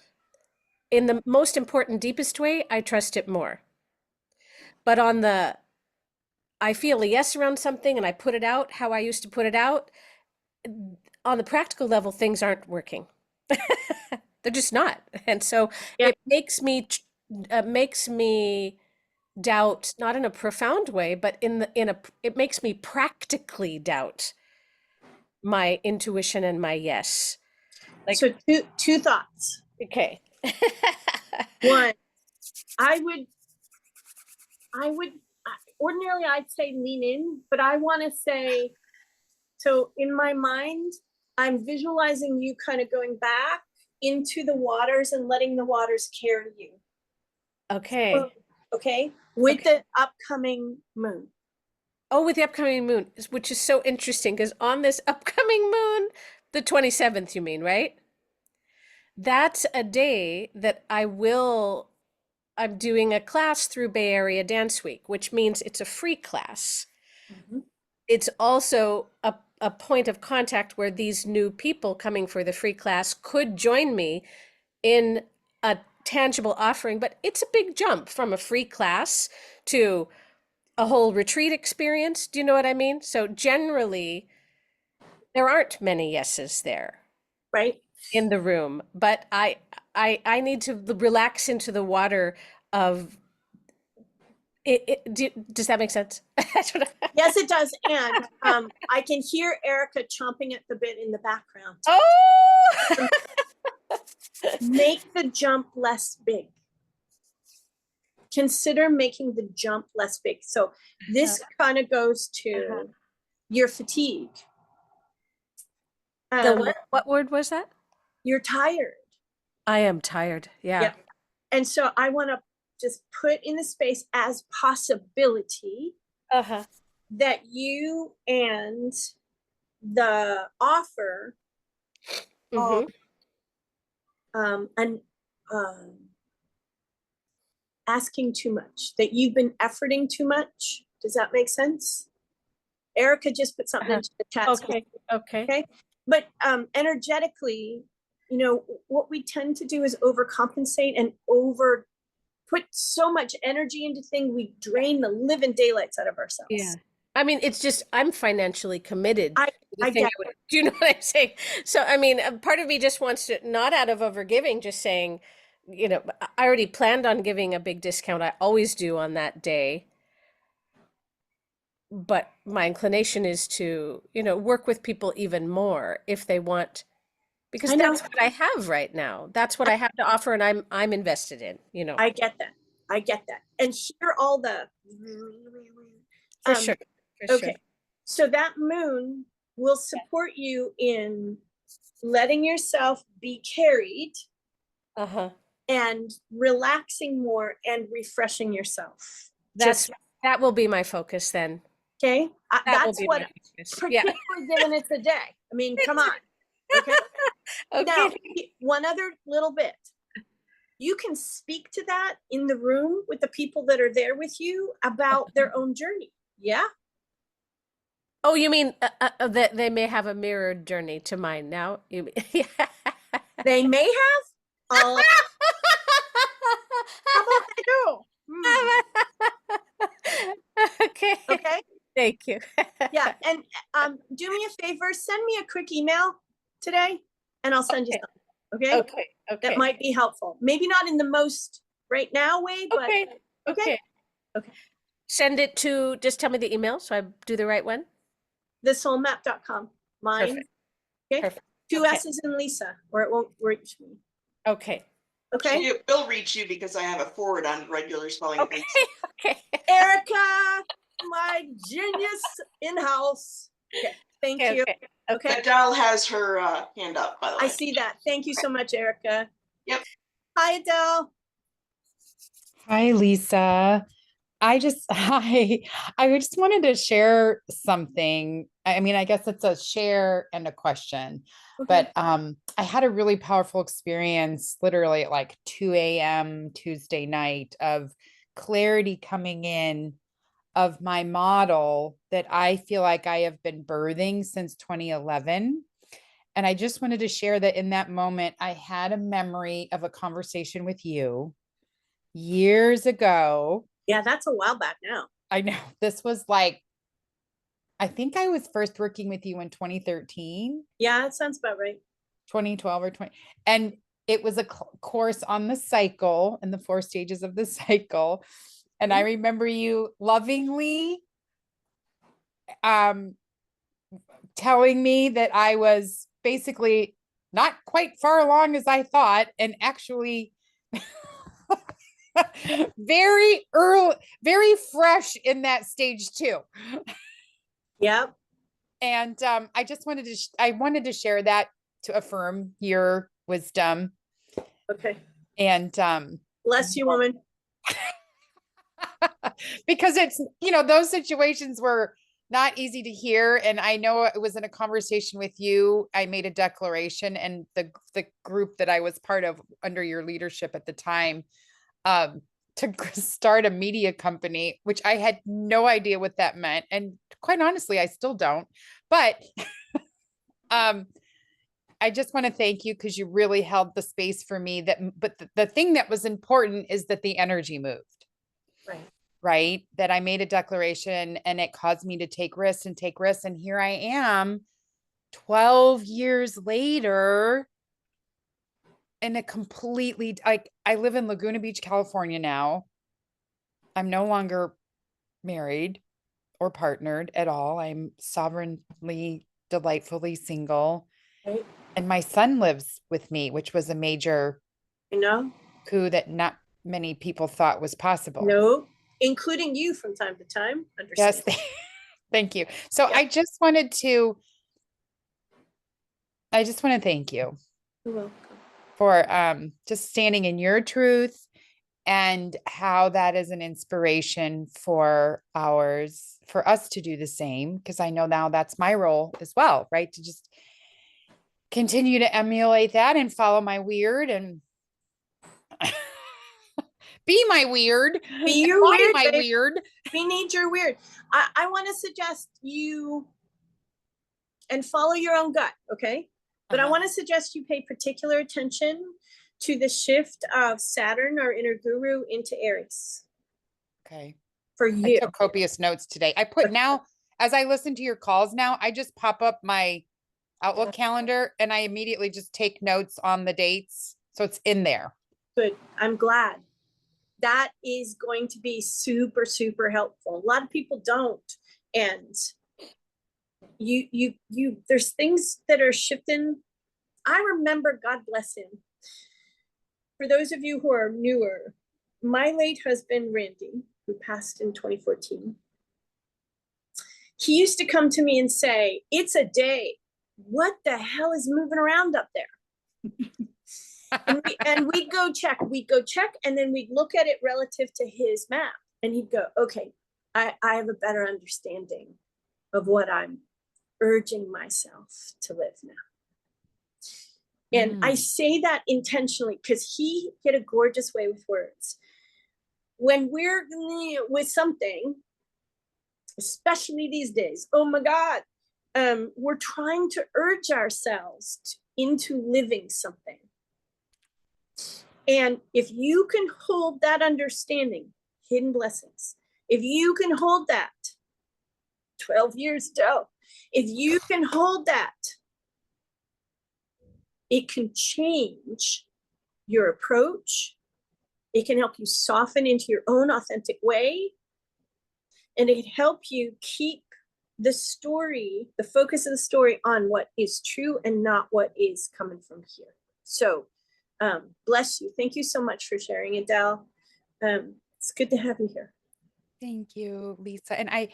in the most important, deepest way, I trust it more. But on the, I feel a yes around something and I put it out how I used to put it out. On the practical level, things aren't working. They're just not. And so it makes me doubt, not in a profound way, but it makes me practically doubt my intuition and my yes. Like, So two thoughts. okay. One, I would ordinarily I'd say lean in, but I want to say, so in my mind, I'm visualizing you kind of going back into the waters and letting the waters carry you. Okay. Okay. With the upcoming moon. Oh, with the upcoming moon, which is so interesting because on this upcoming moon, the 27th, you mean, right? That's a day that I'm doing a class through Bay Area Dance Week, which means it's a free class. Mhm. It's also a point of contact where these new people coming for the free class could join me in a tangible offering, but it's a big jump from a free class to a whole retreat experience. Do you know what I mean? So generally, there aren't many yeses there. Right. In the room, but I need to relax into the water of it. Does that make sense? Yes, it does. And I can hear Erica chomping at the bit in the background. Oh, Make the jump less big. Consider making the jump less big. So this kind of goes to your fatigue. what word was that? You're tired. I am tired. Yeah. And so I want to just put in the space as possibility that you and the offer of Mhm. and asking too much, that you've been efforting too much. Does that make sense? Erica just put something Uh-huh. into the chat. Okay, okay. Okay, but energetically, you know, what we tend to do is overcompensate and over put so much energy into things, we drain the living daylights out of ourselves. Yeah. I mean, it's just I'm financially committed I- to the I thing get would, do you know what I'm saying? So, I mean, part of me just wants to, not out of overgiving, just saying, you know, I already planned on giving a big discount. I always do on that day. But my inclination is to, you know, work with people even more if they want, because I know. that's what I have right now. That's what I have to offer, and I'm invested in, you know, I get that. I get that. And hear all the for sure. For okay. sure. So that moon will support you in letting yourself be carried Uh-huh. and relaxing more and refreshing yourself. That's that will be my focus then. Okay. That will That's be what, my focus. Yeah. particularly given it's a day. I mean, come on. Okay. Now, Okay. one other little bit. You can speak to that in the room with the people that are there with you about their own journey. Yeah. Oh, you mean that they may have a mirrored journey to mine now? You mean, They may have. How about they do? Okay. Okay. Thank you. Yeah. And do me a favor, send me a quick email today and I'll send you Okay. something. Okay. Okay. That Okay. might be helpful. Maybe not in the most right now way, but Okay. okay. Okay. Okay. Send it to, just tell me the email so I do the right one. Thesoulmap.com. Mine. Perfect. Okay. Perfect. Two Okay. S's in Lisa, or it won't reach me. Okay. Okay. It will reach you because I have a forward on regular spelling. Okay. Okay. Erica, my genius in-house. Okay. Thank Okay. you. Okay. Okay. Adele has her hand up, by the way. I see that. Thank you so much, Erica. Yep. Hi, Adele. Hi, Lisa. I just wanted to share something. I mean, I guess it's a share and a question, but I had a really powerful experience literally at like 2 a.m. Tuesday night of clarity coming in of my model that I feel like I have been birthing since 2011. And I just wanted to share that in that moment, I had a memory of a conversation with you years ago. Yeah, that's a while back now. I know this was like, I think I was first working with you in 2013, Yeah, that sounds about right. 2012 or 20. And it was a course on the cycle and the 4 stages of the cycle. And I remember you lovingly telling me that I was basically not quite far along as I thought, and actually very early, very fresh in that stage too. Yep. And I just wanted to, I wanted to share that to affirm your wisdom. Okay. And Bless you, woman. because it's, you know, those situations were not easy to hear. And I know it was in a conversation with you. I made a declaration, and the group that I was part of under your leadership at the time, to start a media company, which I had no idea what that meant. And quite honestly, I still don't. But I just want to thank you because you really held the space for me. But the thing that was important is that the energy moved. Right. That I made a declaration and it caused me to take risks and take risks. And here I am 12 years later in a completely, like, I live in Laguna Beach, California now. I'm no longer married or partnered at all. I'm sovereignly, delightfully single. Right. And my son lives with me, which was a major You know? coup that not many people thought was possible. No, including you from time to time. Yes. Understand? Thank you. So Yeah. I just want to thank you You're welcome. for just standing in your truth and how that is an inspiration for us to do the same. Because I know now that's my role as well, right? To just continue to emulate that and follow my weird and be my weird. Be your embody weird, my babe. weird. We need your weird. I want to suggest you and follow your own gut, okay? But I Uh-huh. want to suggest you pay particular attention to the shift of Saturn, our inner guru, into Aries Okay. for I you. took copious notes today. I put now, as I listen to your calls now, I just pop up my Outlook calendar and I immediately just take notes on the dates. So it's in there. Good. I'm glad. That is going to be super, super helpful. A lot of people don't. And there's things that are shifting. I remember, God bless him. For those of you who are newer, my late husband, Randy, who passed in 2014, he used to come to me and say, "It's a day. What the hell is moving around up there?" and we'd go check, and then we'd look at it relative to his map. And he'd go, "Okay, I have a better understanding of what I'm urging myself to live now." And I say that intentionally because he had a gorgeous way with words. When we're with something, especially these days, oh my God, we're trying to urge ourselves into living something. And if you can hold that understanding, hidden blessings, if you can hold that, 12 years ago, if you can hold that, it can change your approach. It can help you soften into your own authentic way. And it can help you keep the story, the focus of the story on what is true and not what is coming from here. So bless you. Thank you so much for sharing, Adele. It's good to have you here. Thank you, Lisa. And I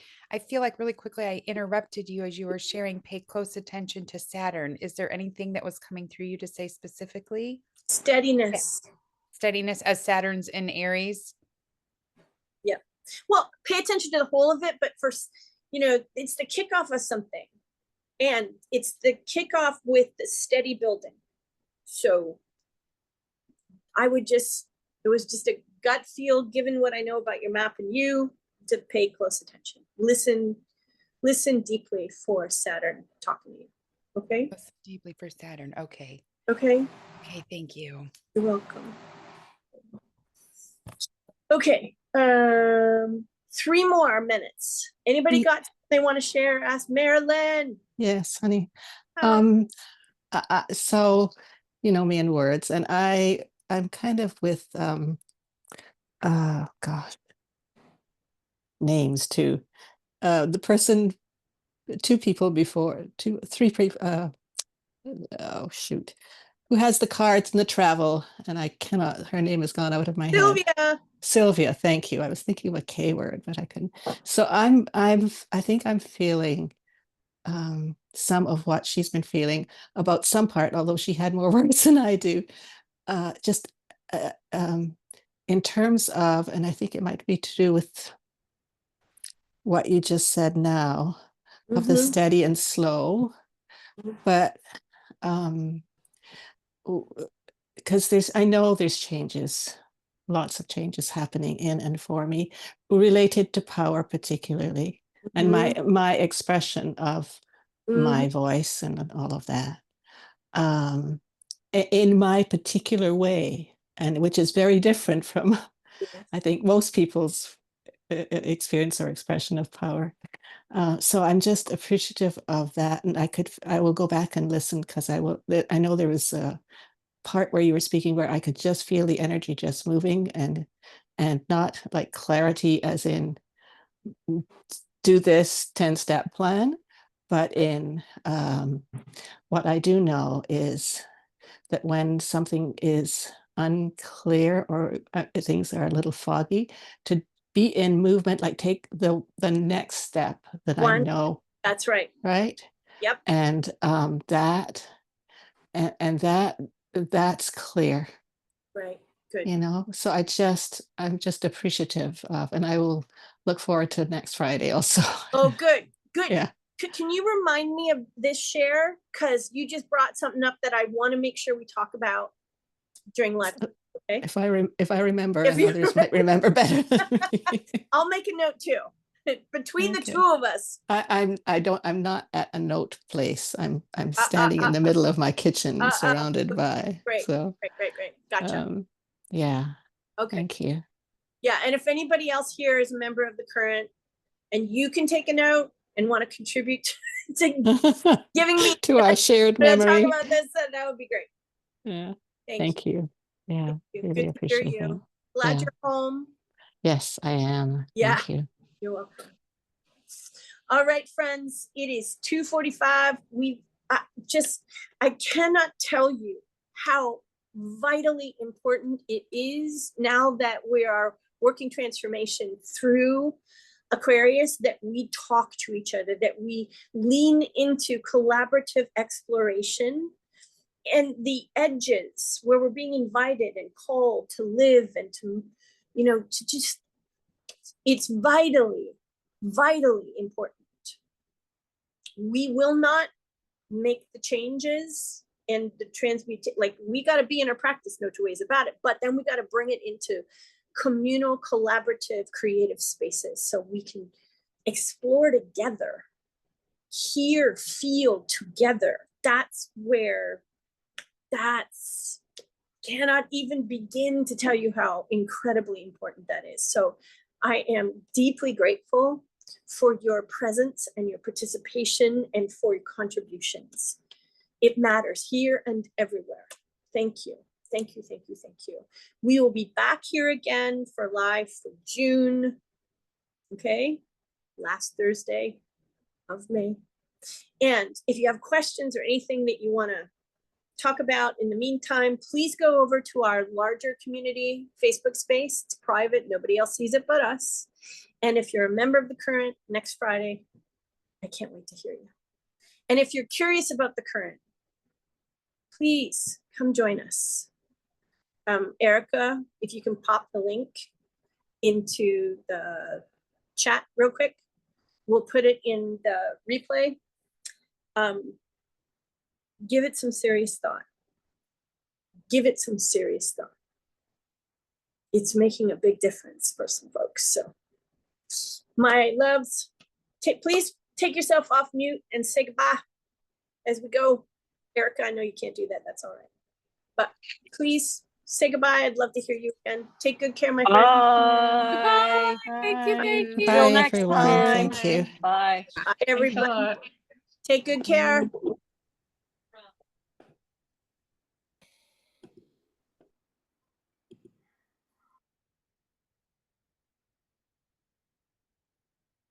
feel like really quickly I interrupted you as you were sharing, pay close attention to Saturn. Is there anything that was coming through you to say specifically? Steadiness. Steadiness as Saturn's in Aries. Yeah. Well, pay attention to the whole of it, but first, it's the kickoff of something. And it's the kickoff with the steady building. So it was just a gut feel, given what I know about your map and you, to pay close attention. Listen deeply for Saturn talking to you. Okay? Listen deeply for Saturn. Okay. Okay. Okay, thank you. You're welcome. Okay. 3 more minutes. Anybody got something they want to share? Ask Marilyn. Yes, honey. Oh. So you know me in words, and I'm kind of with gosh, names too. The person, 2 people before, 3 oh shoot, who has the cards and the travel, and I cannot, her name has gone out of my head. Sylvia, thank you. I was thinking of a K word, but I couldn't. So I think I'm feeling some of what she's been feeling about some part, although she had more words than I do. Just in terms of, and I think it might be to do with what you just said now, of the steady and slow, but because I know there's changes, lots of changes happening in and for me related to power particularly, and my expression of my voice and all of that in my particular way, and which is very different from I think most people's experience or expression of power. So I'm just appreciative of that, and I will go back and listen, because I know there was a part where you were speaking where I could just feel the energy just moving, and not like clarity as in do this 10-step plan, but in what I do know is that when something is unclear or things are a little foggy, to be in movement, like take the next step that I know. That's right. Right. Yep. And that's clear. Right. Good. So I'm just appreciative of, and I will look forward to next Friday also. Oh, good. Good. Yeah. Can you remind me of this share? Because you just brought something up that I want to make sure we talk about during live. Okay, If I remember, If and you others might remember better than me. I'll make a note too. Between the Okay. two of us. I'm not at a note place. I'm standing in the middle of my kitchen, surrounded by. Great, So great. Gotcha. yeah. Okay. Thank you. Yeah, and if anybody else here is a member of the current and you can take a note and want to contribute to giving me To our shared to memory. talk about this, that would be great. Yeah. Thank Thank you. Yeah. you. Really Good to hear appreciate you. that. Glad Yeah. you're home. Yes, I am. Yeah. Thank you. You're welcome. All right, friends, it is 2:45. I cannot tell you how vitally important it is now that we are working transformation through Aquarius, that we talk to each other, that we lean into collaborative exploration and the edges where we're being invited and called to live and to just, it's vitally important. We will not make the changes and the transmute, like we got to be in our practice, no two ways about it, but then we got to bring it into communal, collaborative, creative spaces so we can explore together, hear, feel together. Cannot even begin to tell you how incredibly important that is. So I am deeply grateful for your presence and your participation and for your contributions. It matters here and everywhere. Thank you. Thank you. We will be back here again for live for June. Okay, last Thursday of May. And if you have questions or anything that you want to talk about in the meantime, please go over to our larger community Facebook space. It's private, nobody else sees it but us. And if you're a member of the current, next Friday, I can't wait to hear you. And if you're curious about the current, please come join us. Erica, if you can pop the link into the chat real quick, we'll put it in the replay. Give it some serious thought. It's making a big difference for some folks. So my loves, please take yourself off mute and say goodbye as we go. Erica, I know you can't do that. That's all right. But please say goodbye. I'd love to hear you again. Take good care, my friend. Bye. Thank you. Bye, Till next everyone. time. Thank you. Bye. Bye, everybody. Take good care.